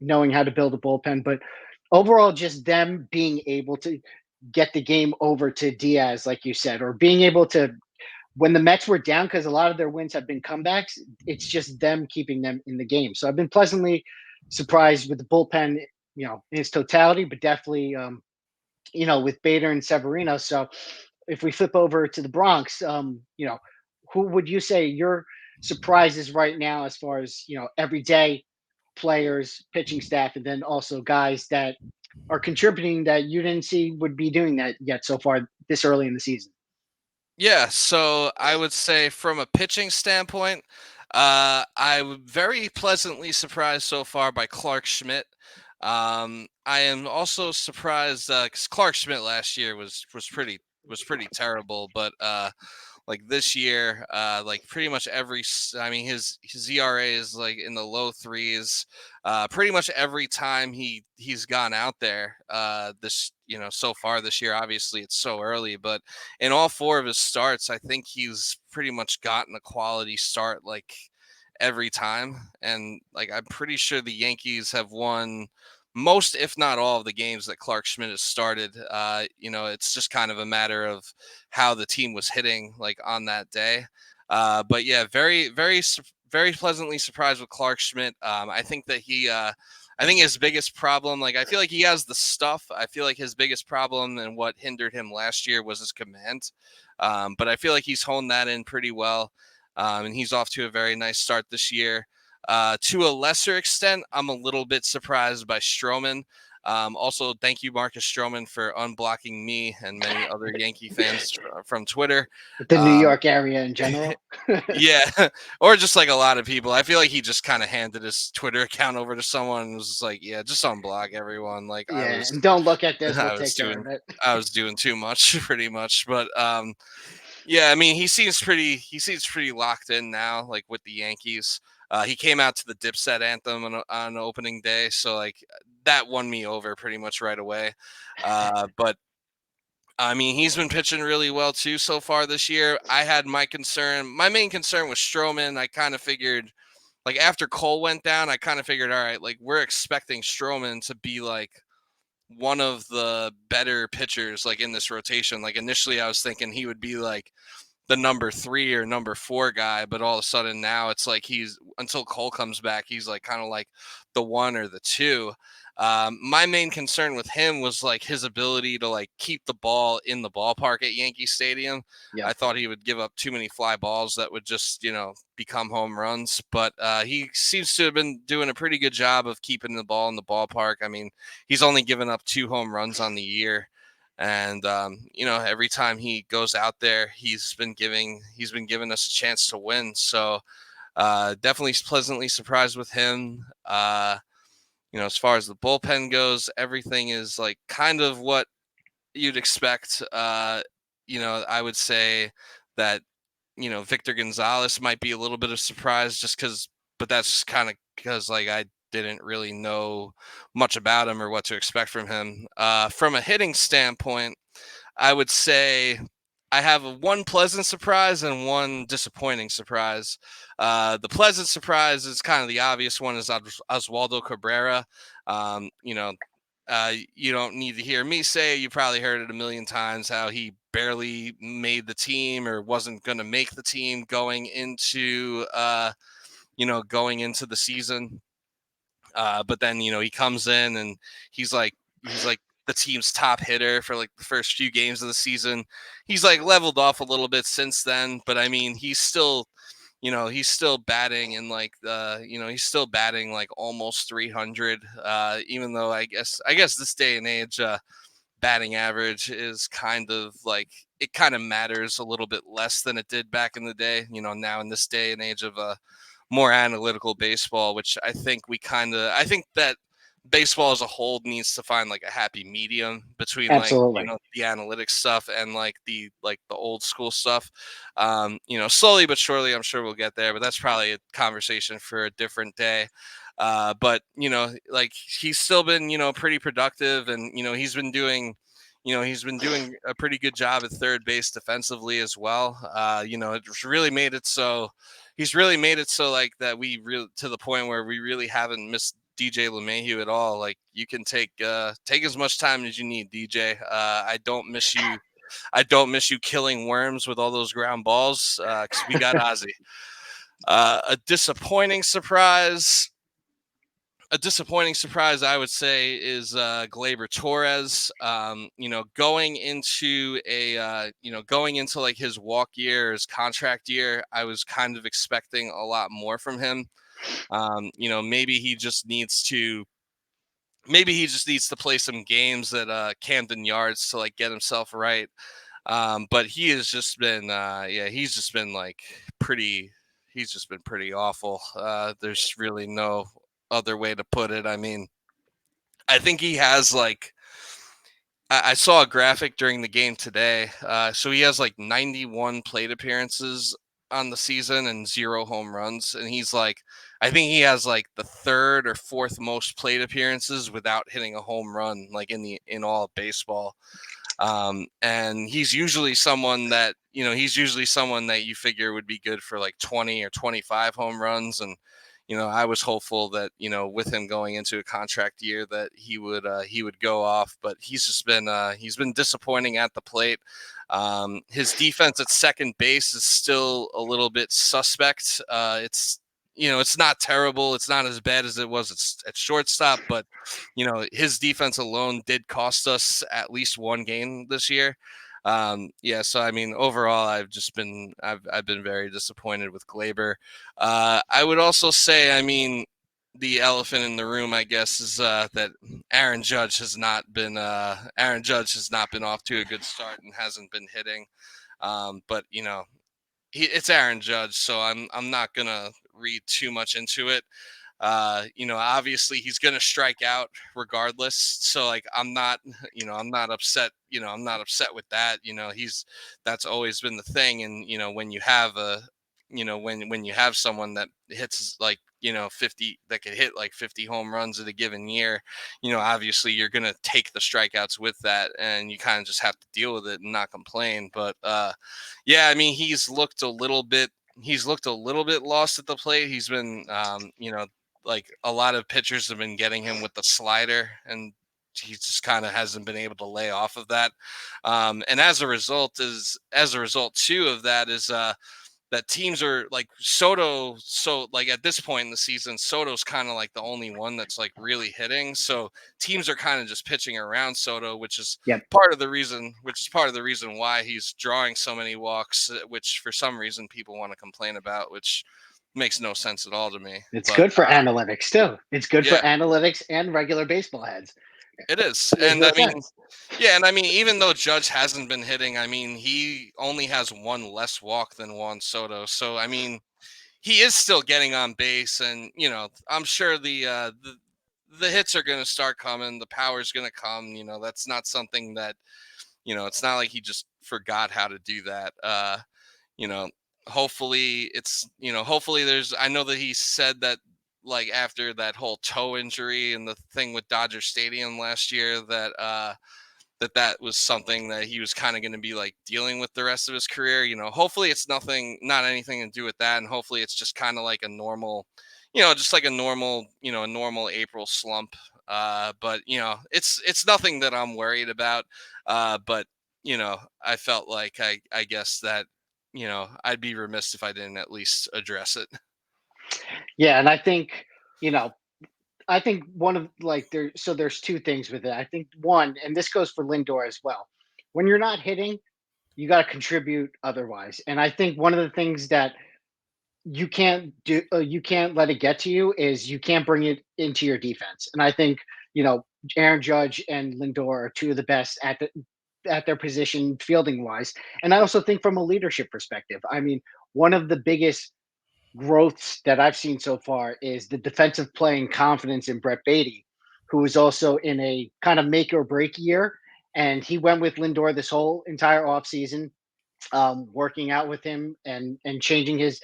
S1: knowing how to build a bullpen, but overall, just them being able to get the game over to Diaz, like you said, or being able to when the Mets were down, because a lot of their wins have been comebacks. It's just them keeping them in the game. So I've been pleasantly surprised with the bullpen, in its totality, but definitely, with Bader and Severino. So if we flip over to the Bronx, who would you say your surprises right now as far as everyday players, pitching staff, and then also guys that are contributing that you didn't see would be doing that yet so far this early in the season?
S2: Yeah, so I would say from a pitching standpoint, I'm very pleasantly surprised so far by Clark Schmidt. I am also surprised because Clark Schmidt last year was pretty terrible, but like this year, like pretty much I mean, his ERA is like in the low threes. Pretty much every time he's gone out there, this so far this year. Obviously, it's so early, but in all four of his starts, I think he's pretty much gotten a quality start like every time. And like I'm pretty sure the Yankees have won most, if not all, of the games that Clark Schmidt has started. It's just kind of a matter of how the team was hitting like on that day. But yeah, very pleasantly surprised with Clark Schmidt. I think that I think his biggest problem, like I feel like he has the stuff. I feel like his biggest problem and what hindered him last year was his command. But I feel like he's honed that in pretty well. And he's off to a very nice start this year. To a lesser extent, I'm a little bit surprised by Stroman. Also, thank you, Marcus Stroman, for unblocking me and many other Yankee fans from Twitter.
S1: The New
S2: Um,
S1: York area in general.
S2: yeah, or just like a lot of people. I feel like he just kind of handed his Twitter account over to someone and was just like, "Yeah, just unblock everyone." Like
S1: Yeah, and don't look at this. We'll
S2: I was
S1: take care
S2: doing,
S1: of it.
S2: I was doing too much, pretty much. But yeah, I mean, he seems pretty locked in now, like with the Yankees. He came out to the Dipset anthem on opening day, so like that won me over pretty much right away. But I mean, he's been pitching really well too so far this year. My main concern was Stroman. I kind of figured, like after Cole went down, I kind of figured, all right, like we're expecting Stroman to be like one of the better pitchers like in this rotation. Like initially, I was thinking he would be like the number 3 or number 4 guy, but all of a sudden now it's like he's until Cole comes back, he's like kind of like the 1 or the 2. My main concern with him was like his ability to like keep the ball in the ballpark at Yankee Stadium.
S1: Yeah,
S2: I thought he would give up too many fly balls that would just become home runs, but he seems to have been doing a pretty good job of keeping the ball in the ballpark. I mean, he's only given up 2 home runs on the year. And every time he goes out there, he's been giving us a chance to win. So definitely pleasantly surprised with him. As far as the bullpen goes, everything is like kind of what you'd expect. I would say that Victor Gonzalez might be a little bit of surprise but that's kind of because like I didn't really know much about him or what to expect from him. From a hitting standpoint, I would say I have one pleasant surprise and one disappointing surprise. The pleasant surprise is kind of the obvious one is Oswaldo Cabrera. Um, you know, you don't need to hear me say it. You probably heard it a million times how he barely made the team or wasn't going to make the team going into the season. But then he comes in and he's like the team's top hitter for like the first few games of the season. He's like leveled off a little bit since then, but I mean he's still batting in like he's still batting like almost 300. Even though I guess this day and age batting average is kind of like it kind of matters a little bit less than it did back in the day. Now in this day and age of more analytical baseball, which I think that baseball as a whole needs to find like a happy medium between like
S1: absolutely.
S2: the analytics stuff and like the old school stuff. Slowly but surely I'm sure we'll get there, but that's probably a conversation for a different day. But like he's still been pretty productive, and he's been doing a pretty good job at third base defensively as well. It's really made it so he's really made it so like that to the point where we really haven't missed DJ LeMahieu at all. Like you can take as much time as you need, DJ. I don't miss you. I don't miss you killing worms with all those ground balls because we got Ozzy. A disappointing surprise. A disappointing surprise, I would say, is Gleyber Torres. Going into like his walk year, his contract year, I was kind of expecting a lot more from him. Maybe he just needs to play some games at Camden Yards to like get himself right. But he has just been, he's just been like pretty. He's just been pretty awful. There's really no other way to put it. I mean, I think he has like. I saw a graphic during the game today. So he has like 91 plate appearances on the season and 0 home runs, and he's like, I think he has like the 3rd or 4th most plate appearances without hitting a home run, like in all of baseball. And he's usually someone that you figure would be good for like 20 or 25 home runs. And, I was hopeful that, with him going into a contract year that he would go off, but he's been disappointing at the plate. His defense at second base is still a little bit suspect. It's not terrible. It's not as bad as it was at shortstop, but his defense alone did cost us at least one game this year. So I mean, overall, I've been very disappointed with Gleyber. I would also say, I mean, the elephant in the room, I guess, is that Aaron Judge has not been off to a good start and hasn't been hitting. But it's Aaron Judge, so I'm not gonna read too much into it. Obviously he's gonna strike out regardless. So like I'm not upset. I'm not upset with that. That's always been the thing. And when you have when you have someone that hits like 50 that could hit like 50 home runs in a given year, obviously you're gonna take the strikeouts with that, and you kind of just have to deal with it and not complain. But I mean, he's looked a little bit lost at the plate. He's been like a lot of pitchers have been getting him with the slider, and he just kind of hasn't been able to lay off of that. And as a result too of that is that teams are like Soto. So like at this point in the season, Soto's kind of like the only one that's like really hitting. So teams are kind of just pitching around Soto, which is part of the reason why he's drawing so many walks, which for some reason people want to complain about, which makes no sense at all to me.
S1: It's good for analytics too. It's good for analytics and regular baseball heads.
S2: It is. And I mean, even though Judge hasn't been hitting, I mean, he only has one less walk than Juan Soto. So, I mean, he is still getting on base, and, I'm sure the hits are going to start coming. The power's going to come. That's not something that, it's not like he just forgot how to do that. Hopefully I know that he said that like after that whole toe injury and the thing with Dodger Stadium last year that that was something that he was kind of going to be like dealing with the rest of his career. Hopefully it's not anything to do with that, and hopefully it's just kind of like a normal, just like a normal April slump. But it's nothing that I'm worried about. But I felt like I guess that I'd be remiss if I didn't at least address it.
S1: Yeah, and I think one of like there's two things with it. I think one, and this goes for Lindor as well. When you're not hitting, you got to contribute otherwise. And I think one of the things that you can't let it get to you is you can't bring it into your defense. And I think Aaron Judge and Lindor are two of the best at their position fielding wise. And I also think from a leadership perspective, I mean, one of the biggest growths that I've seen so far is the defensive playing confidence in Brett Beatty, who is also in a kind of make or break year. And he went with Lindor this whole entire offseason, working out with him and changing his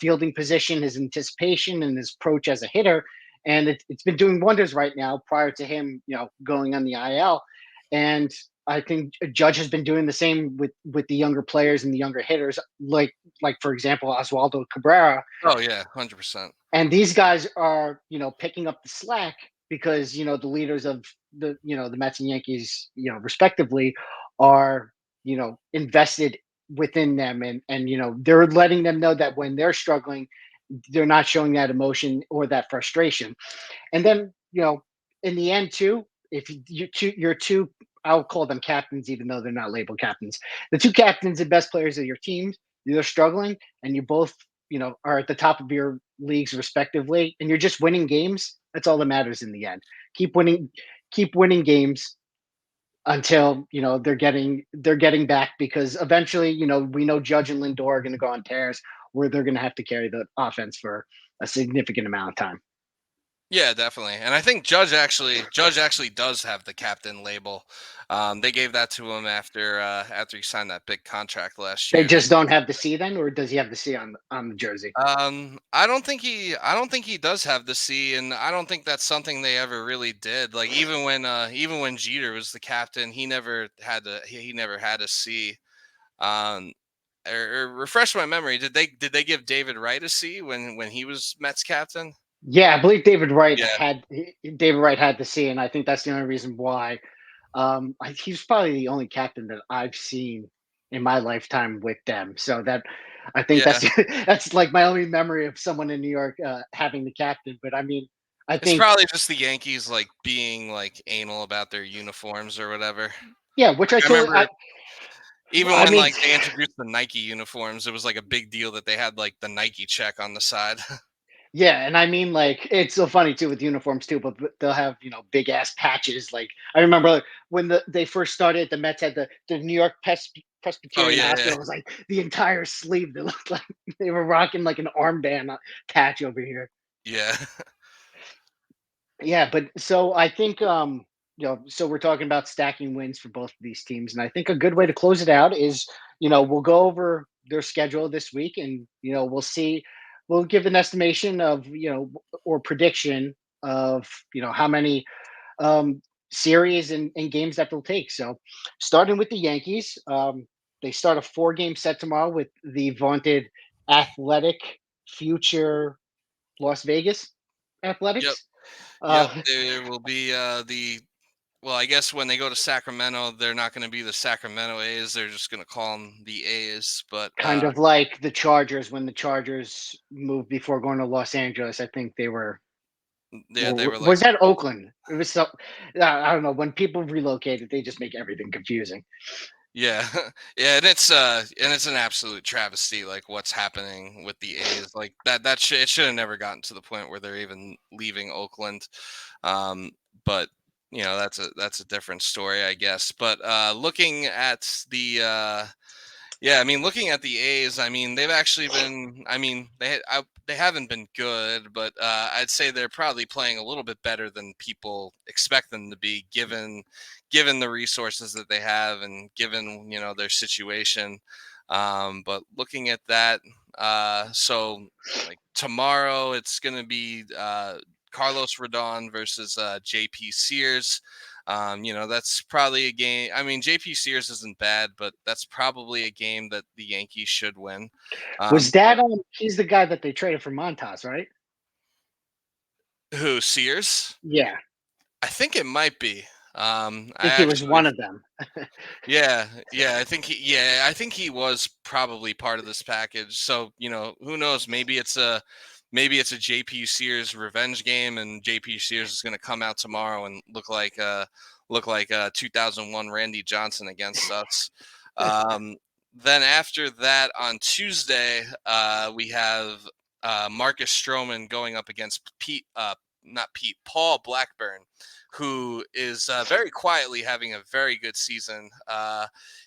S1: fielding position, his anticipation, and his approach as a hitter. And it's been doing wonders right now prior to him, going on the IL. And I think Judge has been doing the same with the younger players and the younger hitters, like for example Oswaldo Cabrera,
S2: Oh yeah, 100%.
S1: and these guys are picking up the slack because the leaders of the Mets and Yankees respectively are invested within them, and they're letting them know that when they're struggling, they're not showing that emotion or that frustration. And then, in the end, too, if your two, I'll call them captains, even though they're not labeled captains, the two captains and best players of your teams, they're struggling, and you both, are at the top of your leagues respectively, and you're just winning games. That's all that matters in the end. Keep winning games until they're getting back, because eventually, we know Judge and Lindor are going to go on tears where they're going to have to carry the offense for a significant amount of time.
S2: Yeah, definitely. And I think Judge actually does have the captain label. They gave that to him after he signed that big contract last
S1: They
S2: year.
S1: just don't have the C then, or does he have the C on the jersey?
S2: I don't think he does have the C, and I don't think that's something they ever really did. Like even when Jeter was the captain, he never had a C. Um, or refresh my memory. Did they give David Wright a C when he was Mets captain?
S1: Yeah, I believe
S2: Yeah.
S1: David Wright had the C, and I think that's the only reason why. He's probably the only captain that I've seen in my lifetime with them. So that I think
S2: Yeah.
S1: that's like my only memory of someone in New York having the captain. But I mean, I
S2: It's
S1: think
S2: probably just the Yankees like being like anal about their uniforms or whatever.
S1: yeah, which
S2: Like,
S1: I
S2: I
S1: totally.
S2: remember even
S1: I
S2: when
S1: mean,
S2: like they introduced the Nike uniforms, it was like a big deal that they had like the Nike check on the side.
S1: yeah, and I mean, like, it's so funny too with uniforms too, but they'll have big ass patches. Like I remember when they first started, the Mets had the New York
S2: Oh
S1: Presbyterian
S2: yeah, yeah,
S1: Hospital. It was like the entire sleeve. They looked like they were rocking like an armband patch over here.
S2: yeah.
S1: Yeah, but so I think so we're talking about stacking wins for both of these teams, and I think a good way to close it out is we'll go over their schedule this week, and we'll give an estimation of or prediction of how many um series and games that they'll take. So starting with the Yankees, they start a 4-game set tomorrow with the vaunted athletic future Las Vegas
S2: Yep,
S1: Athletics.
S2: yep.
S1: uh
S2: There will be the well, I guess when they go to Sacramento, they're not going to be the Sacramento A's. They're just going to call them the A's. But
S1: Kind of like the Chargers when the Chargers moved before going to Los Angeles. I think they were,
S2: yeah, they
S1: or
S2: were like
S1: was that Oakland? It was so, I don't know. When people relocated, they just make everything confusing.
S2: yeah, yeah, and it's an absolute travesty, like what's happening with the A's, like it should have never gotten to the point where they're even leaving Oakland, um, but that's a different story, I guess. But looking at yeah, I mean, looking at the A's, I mean, they've actually been. I mean, they haven't been good, but I'd say they're probably playing a little bit better than people expect them to be, given the resources that they have and given their situation. But looking at that, so like tomorrow, it's going to be Carlos Rodon versus JP Sears. That's probably a game. I mean, JP Sears isn't bad, but that's probably a game that the Yankees should win.
S1: Was
S2: But
S1: that he's the guy that they traded for Montas, right?
S2: who, Sears?
S1: Yeah,
S2: I think it might be.
S1: I
S2: I
S1: think he was
S2: actually,
S1: one of them.
S2: yeah, yeah, I think he was probably part of this package. So who knows? Maybe it's a JP Sears revenge game, and JP Sears is going to come out tomorrow and look like 2001 Randy Johnson against us. Um, then after that, on Tuesday, we have Marcus Stroman going up against not Pete, Paul Blackburn, who is very quietly having a very good season.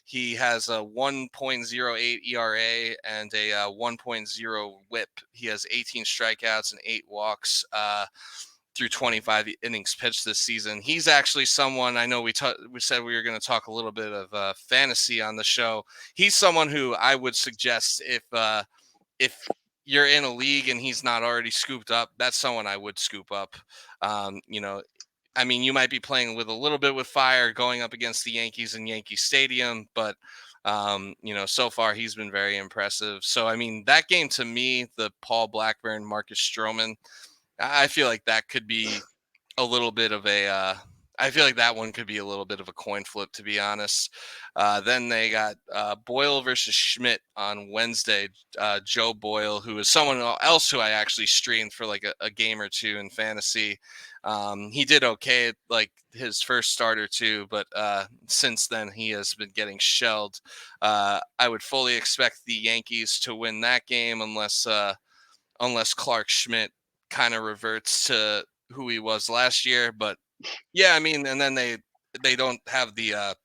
S2: He has a 1.08 ERA and a 1.0 WHIP. He has 18 strikeouts and 8 walks. Through 25 innings pitched this season. He's actually someone, I know we said we were going to talk a little bit of fantasy on the show. He's someone who I would suggest if you're in a league and he's not already scooped up, that's someone I would scoop up. Um, you know, I mean, you might be playing with a little bit with fire going up against the Yankees in Yankee Stadium, but so far he's been very impressive. So, I mean, that game to me, the Paul Blackburn, Marcus Stroman, I feel like that could be a little bit of a. I feel like that one could be a little bit of a coin flip, to be honest. Then they got Boyle versus Schmidt on Wednesday. Joe Boyle, who is someone else who I actually streamed for like a game or two in fantasy. He did okay at like his first start or two, but since then he has been getting shelled. I would fully expect the Yankees to win that game unless Clark Schmidt kind of reverts to who he was last year. But yeah, I mean, and then they don't have the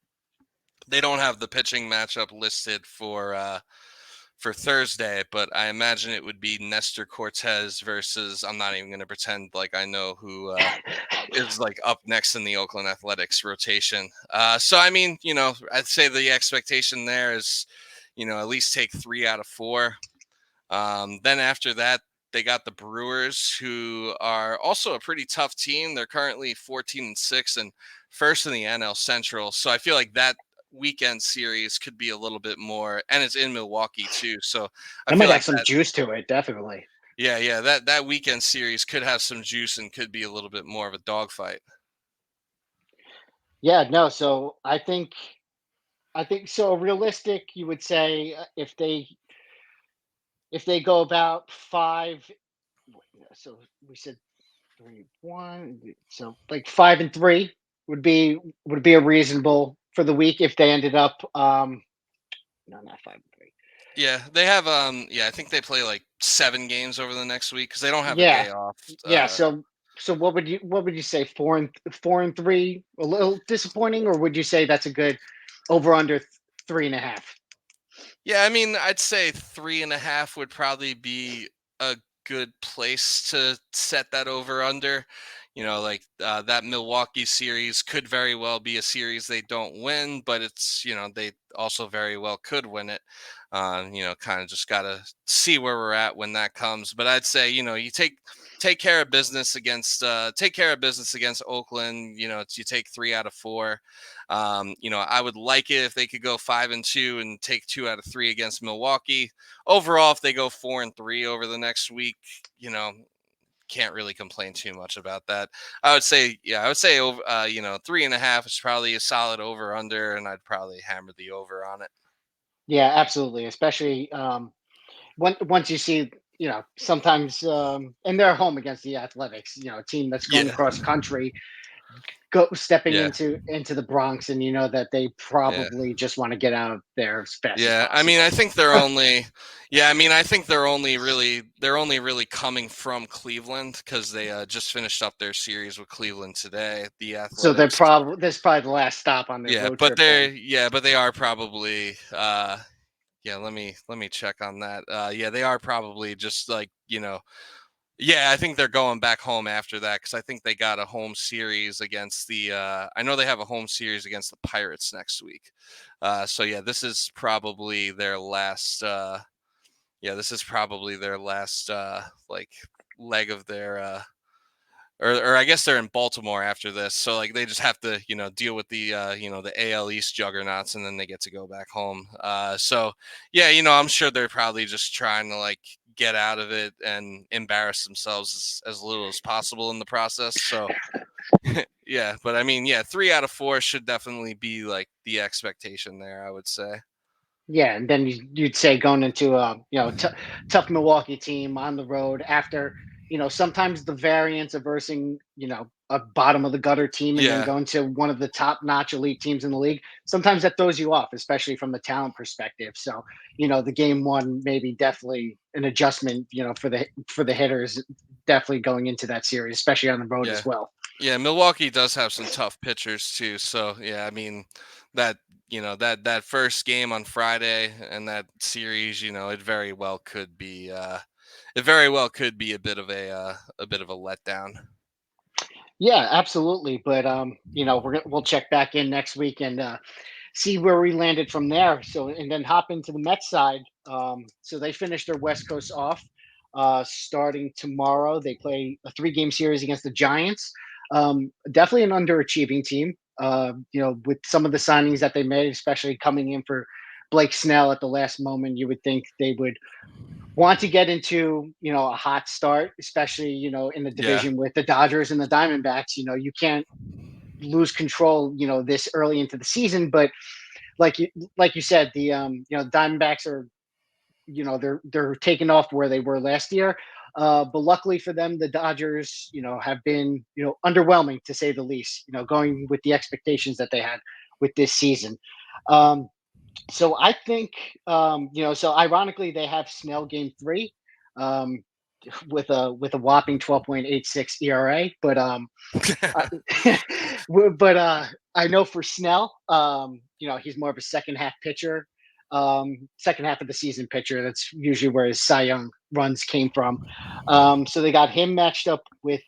S2: pitching matchup listed for Thursday, but I imagine it would be Nestor Cortez versus. I'm not even going to pretend like I know who is like up next in the Oakland Athletics rotation. So I mean, I'd say the expectation there is, at least take 3 out of 4. Then after that, they got the Brewers, who are also a pretty tough team. They're currently 14-6 and first in the NL Central. So I feel like that weekend series could be a little bit more, and it's in Milwaukee too. So I
S1: It
S2: feel
S1: might have
S2: like
S1: some
S2: that,
S1: juice to it, definitely.
S2: yeah, that weekend series could have some juice and could be a little bit more of a dogfight.
S1: Yeah, no. So I think so. Realistic, you would say if they go about five. So we said 3-1. So like 5-3 would be a reasonable for the week if they ended up. No, not 5-3.
S2: Yeah, they have I think they play like 7 games over the next week because they don't have a
S1: Yeah,
S2: day off.
S1: yeah. So what would you say? 4-3, a little disappointing, or would you say that's a good over under 3.5?
S2: Yeah, I mean, I'd say 3.5 would probably be a good place to set that over under. Like that Milwaukee series could very well be a series they don't win, but they also very well could win it. Kind of just gotta see where we're at when that comes. But I'd say, you take care of business against Oakland. You take 3 out of 4. I would like it if they could go 5-2 and take 2 out of 3 against Milwaukee. Overall, if they go 4-3 over the next week, can't really complain too much about that. I would say over, 3.5 is probably a solid over under, and I'd probably hammer the over on it.
S1: Yeah, absolutely. Especially once you see, sometimes, and they're home against the Athletics, a team that's going
S2: Yeah,
S1: across country, stepping
S2: yeah,
S1: into the Bronx, and you know that they
S2: yeah.
S1: probably just want to get out of there as fast as
S2: Yeah, I mean,
S1: possible.
S2: I think they're only really coming from Cleveland because they just finished up their series with Cleveland today. The
S1: So
S2: Athletics.
S1: this is probably the last stop on their
S2: Yeah,
S1: road
S2: but
S1: trip then.
S2: they are probably yeah, let me check on that. Yeah, they are probably just like, yeah, I think they're going back home after that because I think they got a home series against I know they have a home series against the Pirates next week. So yeah, this is probably their last like leg of their or I guess they're in Baltimore after this. So like they just have to, deal with the AL East juggernauts and then they get to go back home. So yeah, I'm sure they're probably just trying to like get out of it and embarrass themselves as little as possible in the process. So yeah, but I mean, yeah, 3 out of 4 should definitely be like the expectation there, I would say.
S1: Yeah, and then you'd say going into a tough Milwaukee team on the road after sometimes the variance of versing a bottom of the gutter team and then
S2: Yeah.
S1: going to one of the top notch elite teams in the league. Sometimes that throws you off, especially from the talent perspective. So the game one maybe definitely an adjustment for the hitters definitely going into that series, especially on the road
S2: Yeah.
S1: as well.
S2: Yeah, Milwaukee does have some tough pitchers too. So yeah, I mean that that first game on Friday and that series, it very well could be a bit of a letdown.
S1: Yeah, absolutely. But we'll check back in next week and see where we landed from there. So, and then hop into the Mets side. So they finished their West Coast off starting tomorrow. They play a 3-game series against the Giants. Definitely an underachieving team. With some of the signings that they made, especially coming in for Blake Snell at the last moment, you would think they would want to get into a hot start, especially in the
S2: Yeah.
S1: division with the Dodgers and the Diamondbacks. You can't lose control this early into the season, but like you said, the Diamondbacks are they're taking off where they were last year. But luckily for them, the Dodgers, have been, underwhelming to say the least, going with the expectations that they had with this season. Um, so I think, so ironically, they have Snell game 3, um, with a whopping 12.86 ERA. I, I know for Snell, he's more of a second half pitcher, second half of the season pitcher. That's usually where his Cy Young runs came from. So they got him matched up with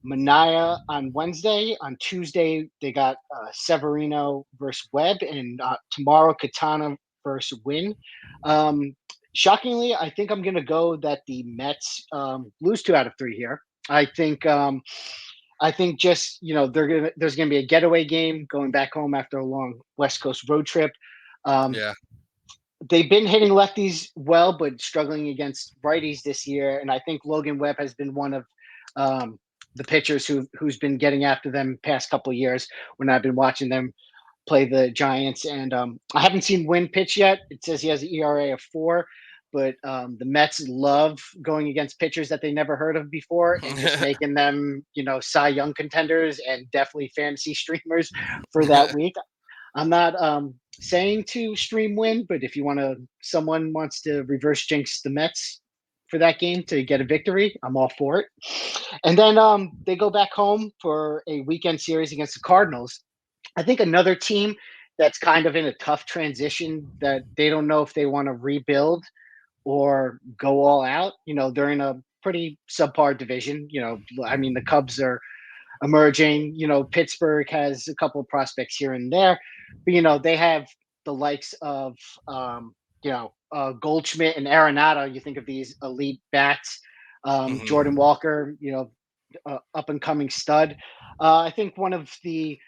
S1: Mania on Wednesday. On Tuesday, they got Severino versus Webb, and tomorrow Katana versus Win. Um, Shockingly, I think I'm going to go that the Mets lose 2 out of 3 here. I think just there's gonna be a getaway game going back home after a long West Coast road trip. Um,
S2: Yeah.
S1: they've been hitting lefties well, but struggling against righties this year. And I think Logan Webb has been one of the pitchers who's been getting after them past couple of years when I've been watching them play the Giants. And I haven't seen Wynn pitch yet. It says he has an ERA of 4, but the Mets love going against pitchers that they never heard of before and just making them, Cy Young contenders and definitely fantasy streamers for that week. I'm not saying to stream Win, but if someone wants to reverse jinx the Mets for that game to get a victory, I'm all for it. And then they go back home for a weekend series against the Cardinals. I think another team that's kind of in a tough transition that they don't know if they want to rebuild or go all out. They're in a pretty subpar division. I mean, the Cubs are emerging. Pittsburgh has a couple of prospects here and there, but they have the likes of Goldschmidt and Arenado. You think of these elite bats, Jordan
S2: Mhm.
S1: Walker, up and coming stud. I think one of the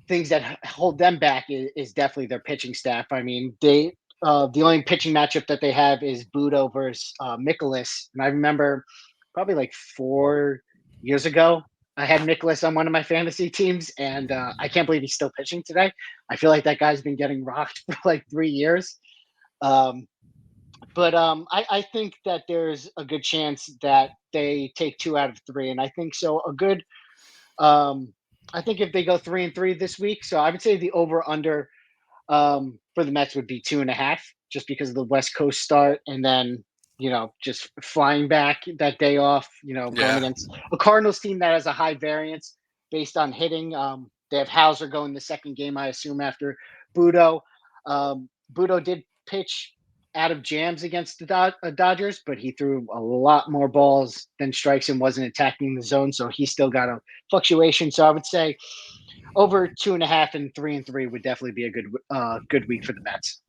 S1: things that hold them back is definitely their pitching staff. I mean, the only pitching matchup that they have is Budo versus Mikolas, and I remember probably like 4 years ago, I had Mikolas on one of my fantasy teams, and I can't believe he's still pitching today. I feel like that guy's been getting rocked for like 3 years. Um, but I think that there's a good chance that they take 2 out of 3, and I think so. Um, I think if they go 3-3 this week, so I would say the over under for the Mets would be 2.5, just because of the West Coast start, and then just flying back that day off. Going
S2: Yeah.
S1: against a Cardinals team that has a high variance based on hitting. They have Hauser going the second game, I assume, after Budo. Budo did pitch out of jams against the Dodgers, but he threw a lot more balls than strikes and wasn't attacking the zone, so he still got a fluctuation. So I would say over 2.5 and 3-3 would definitely be a good week for the Mets.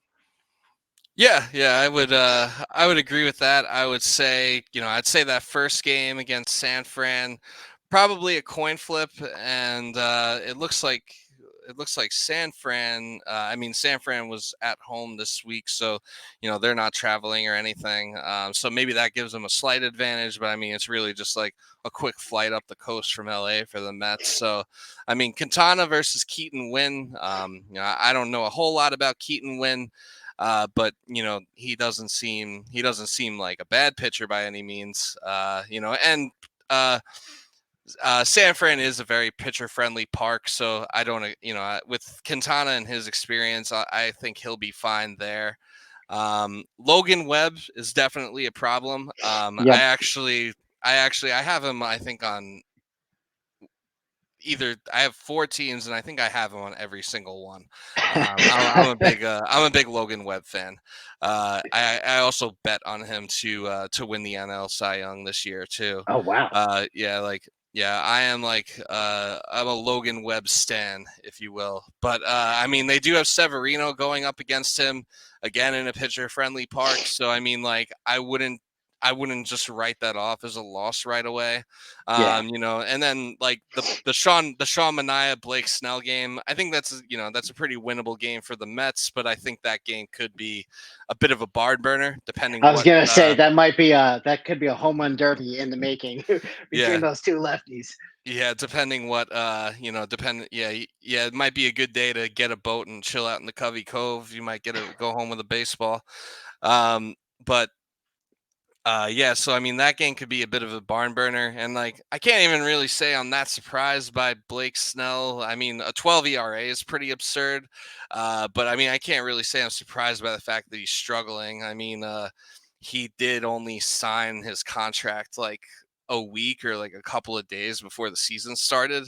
S2: Yeah, yeah, I would agree with that. I would say, I'd say that first game against San Fran, probably a coin flip, and it looks like San Fran. I mean, San Fran was at home this week, so they're not traveling or anything. So maybe that gives them a slight advantage. But I mean, it's really just like a quick flight up the coast from LA for the Mets. So I mean, Quintana versus Keaton Win. I don't know a whole lot about Keaton Win. But he doesn't seem like a bad pitcher by any means. And San Fran is a very pitcher-friendly park, so I don't, with Quintana and his experience, I think he'll be fine there. Logan Webb is definitely a problem.
S1: Yep.
S2: I have him. I think on either I have 4 teams, and I think I have him on every single one. I'm a big Logan Webb fan. I also bet on him to win the NL Cy Young this year too.
S1: Oh wow.
S2: Yeah, I am I'm a Logan Webb stan, if you will. But I mean, they do have Severino going up against him again in a pitcher friendly park. So I mean, I wouldn't I wouldn't just write that off as a loss right away.
S1: Yeah.
S2: And then like the Sean Mania Blake Snell game, I think that's a pretty winnable game for the Mets, but I think that game could be a bit of a barn burner depending
S1: I was
S2: what
S1: gonna say that could be a home run derby in the making between
S2: yeah.
S1: those two lefties.
S2: Yeah, depending what yeah, it might be a good day to get a boat and chill out in the Covey Cove. You might go home with a baseball. But yeah, so I mean that game could be a bit of a barn burner, and like I can't even really say I'm that surprised by Blake Snell. I mean, a 12 ERA is pretty absurd, but I mean I can't really say I'm surprised by the fact that he's struggling. I mean, he did only sign his contract like a week or like a couple of days before the season started,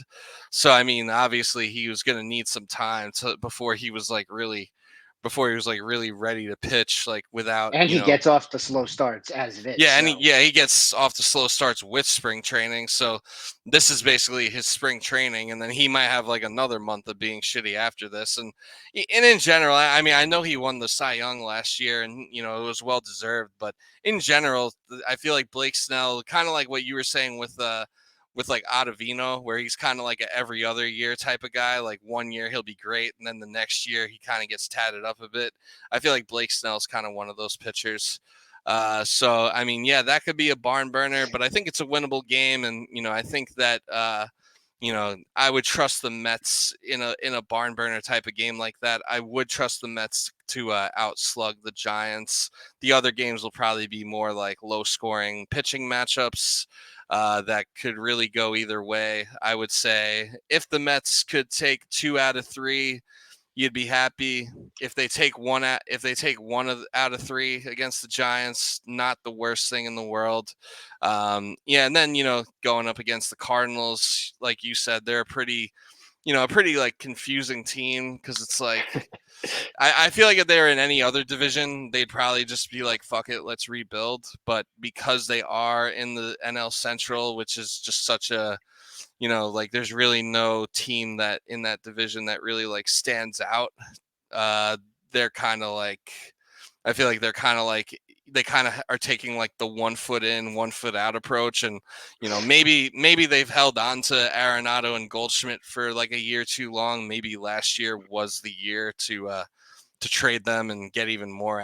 S2: so I mean obviously he was going to need some time before he was like really ready to pitch like without
S1: And he gets off the slow starts as it is.
S2: yeah, and
S1: So
S2: he gets off the slow starts with spring training. So this is basically his spring training, and then he might have like another month of being shitty after this. And in general, I mean, I know he won the Cy Young last year, and it was well deserved. But in general, I feel like Blake Snell, kind of like what you were saying with like Ottavino, where he's kind of like a every other year type of guy. Like 1 year he'll be great, and then the next year he kind of gets tatted up a bit. I feel like Blake Snell's kind of one of those pitchers. So I mean, yeah, that could be a barn burner, but I think it's a winnable game, and I think that I would trust the Mets in a barn burner type of game like that. I would trust the Mets to outslug the Giants. The other games will probably be more like low scoring pitching matchups. That could really go either way. I would say if the Mets could take 2 out of 3, you'd be happy. If they take out of 3 against the Giants, not the worst thing in the world. Yeah, and then going up against the Cardinals, like you said, they're a pretty like confusing team because it's like I feel like if they were in any other division, they'd probably just be like, fuck it, let's rebuild. But because they are in the NL Central, which is just such a like there's really no team that in that division that really like stands out. They're kind of like, I feel like they're kind of like they kind of are taking like the 1 foot in, 1 foot out approach, and maybe they've held on to Arenado and Goldschmidt for like a year too long. Maybe last year was the year to trade them and get even more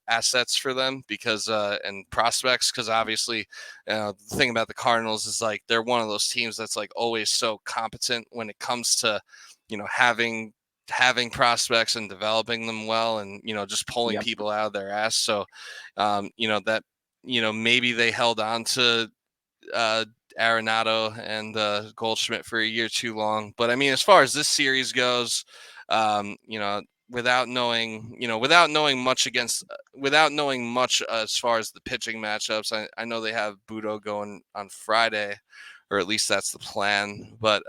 S2: assets for them because and prospects, because obviously the thing about the Cardinals is like they're one of those teams that's like always so competent when it comes to having prospects and developing them well, and just pulling
S1: yep.
S2: people out of their ass. So that maybe they held on to uh, Arenado and Goldschmidt for a year too long. But I mean, as far as this series goes, without knowing, without knowing much as far as the pitching matchups, I know they have Budo going on Friday, or at least that's the plan. But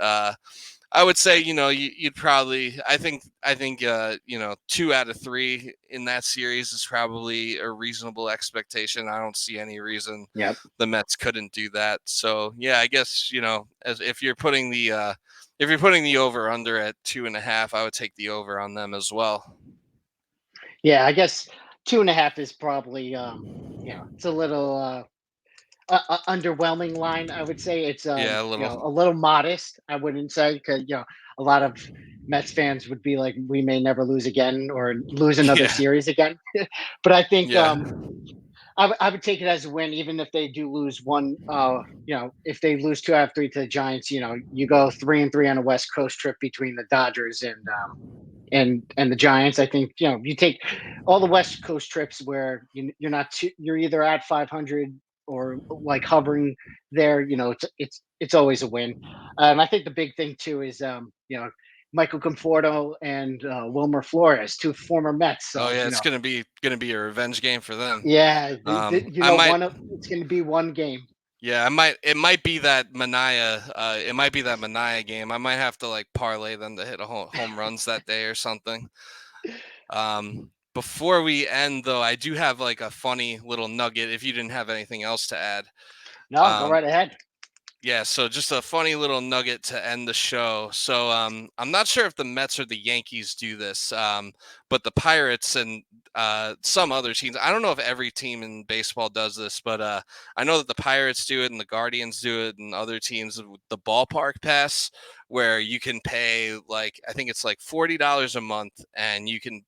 S2: I would say, you'd probably, I think, 2 out of 3 in that series is probably a reasonable expectation. I don't see any reason
S1: Yep.
S2: the Mets couldn't do that. So yeah, I guess, as if you're putting the over under at 2.5, I would take the over on them as well.
S1: Yeah, I guess 2.5 is probably it's a little underwhelming line. I would say it's
S2: Yeah, a
S1: a
S2: little.
S1: little modest. I wouldn't say because a lot of Mets fans would be like, we may never lose again or lose another
S2: Yeah.
S1: series again. But I think
S2: Yeah.
S1: I would take it as a win, even if they do lose one. If they lose 2 out of 3 to the Giants, you go 3-3 on a West Coast trip between the Dodgers and the Giants. I think you take all the West Coast trips where you're not you're either at 500 or like hovering there. It's always a win. And I think the big thing too is Michael Conforto and Wilmer Flores, two former Mets.
S2: Oh
S1: So
S2: yeah, it's gonna be a revenge game for them.
S1: yeah,
S2: I might.
S1: one of it's going to be one game.
S2: Yeah, I might. It might be that Mania. It might be that Mania game. I might have to like parlay them to hit a home runs that day or something. Before we end, though, I do have like a funny little nugget. If you didn't have anything else to add,
S1: No, go
S2: um,
S1: right ahead.
S2: Yeah, so just a funny little nugget to end the show. So I'm not sure if the Mets or the Yankees do this, but the Pirates and some other teams. I don't know if every team in baseball does this, but I know that the Pirates do it and the Guardians do it, and other teams with the ballpark pass, where you can pay like I think it's like $40 a month, and you can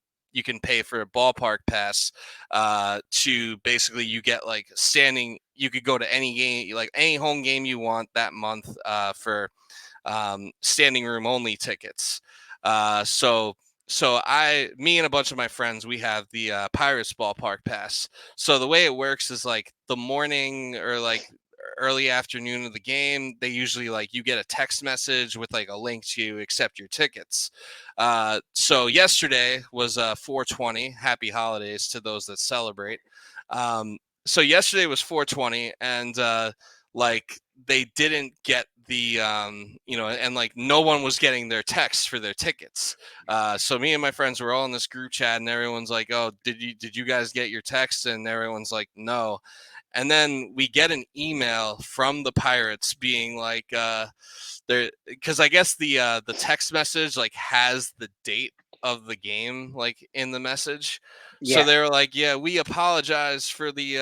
S2: pay for a ballpark pass to basically you get like standing. You could go to any game, like any home game you want that month for standing room only tickets. Me and a bunch of my friends, we have the Pirates ballpark pass. So the way it works is like the morning or like early afternoon of the game, they usually like you get a text message with like a link to accept your tickets. So yesterday was 420. Happy holidays to those that celebrate. So yesterday was 420, and like they didn't get the and like no one was getting their texts for their tickets. So me and my friends were all in this group chat, and everyone's like, oh, did you guys get your texts? And everyone's like, no. And then we get an email from the Pirates being like there, because I guess the text message like has the date of the game like in the message. So
S1: Yeah.
S2: they were like, yeah, we apologize for the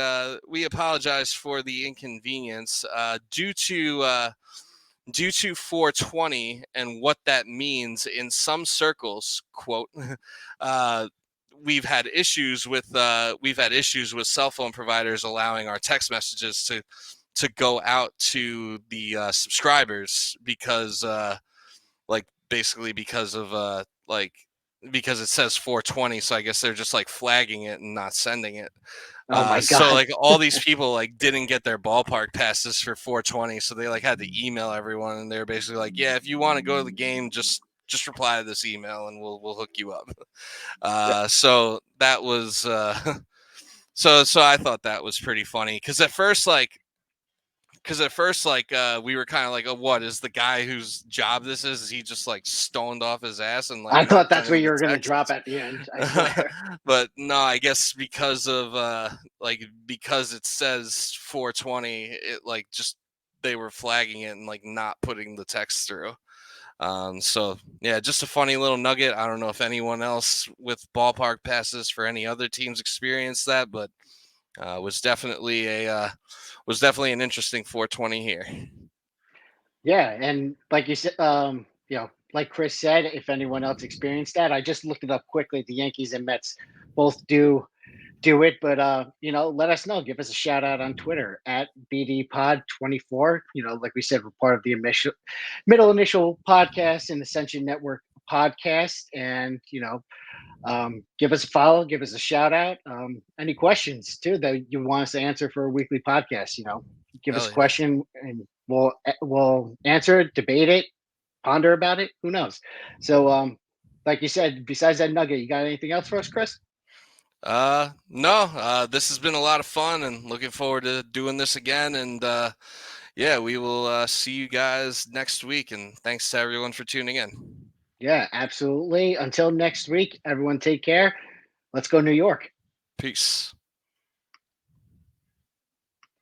S2: inconvenience due to 420 and what that means in some circles, quote. uh, we've had issues with cell phone providers allowing our text messages to go out to the subscribers because like basically because of because it says 420, so I guess they're just like flagging it and not sending it.
S1: Oh my
S2: So
S1: God.
S2: like all these people like didn't get their ballpark passes for 420, so they like had to email everyone, and they were basically like, yeah, if you want to go to the game, just reply to this email and we'll hook you up. So that was so I thought that was pretty funny because at first we were kind of like, oh, what is the guy whose job this is he just like stoned off his ass and like
S1: I
S2: not
S1: thought that's what
S2: sending
S1: you
S2: the
S1: were going to drop
S2: texts?
S1: at the end. I swear.
S2: But no, I guess because of because it says 420, it like just they were flagging it and like not putting the text through. So yeah, just a funny little nugget. I don't know if anyone else with ballpark passes for any other teams experienced that, but was definitely an interesting 420 here.
S1: Yeah, and like you said, like Chris said, if anyone else experienced that, I just looked it up quickly. The Yankees and Mets both do it, but let us know. Give us a shout out on Twitter at BDPod24. Like we said, we're part of the middle initial podcast and Ascension Network podcast, and give us a follow, give us a shout out. Any questions too that you want us to answer for a weekly podcast? Give us
S2: Hell
S1: a
S2: yeah.
S1: question and we'll answer it, debate it, ponder about it. Who knows? So, like you said, besides that nugget, you got anything else for us, Chris?
S2: No, this has been a lot of fun and looking forward to doing this again. And yeah, we will see you guys next week. And thanks to everyone for tuning in.
S1: Yeah, absolutely. Until next week, everyone take care. Let's go New York.
S2: Peace.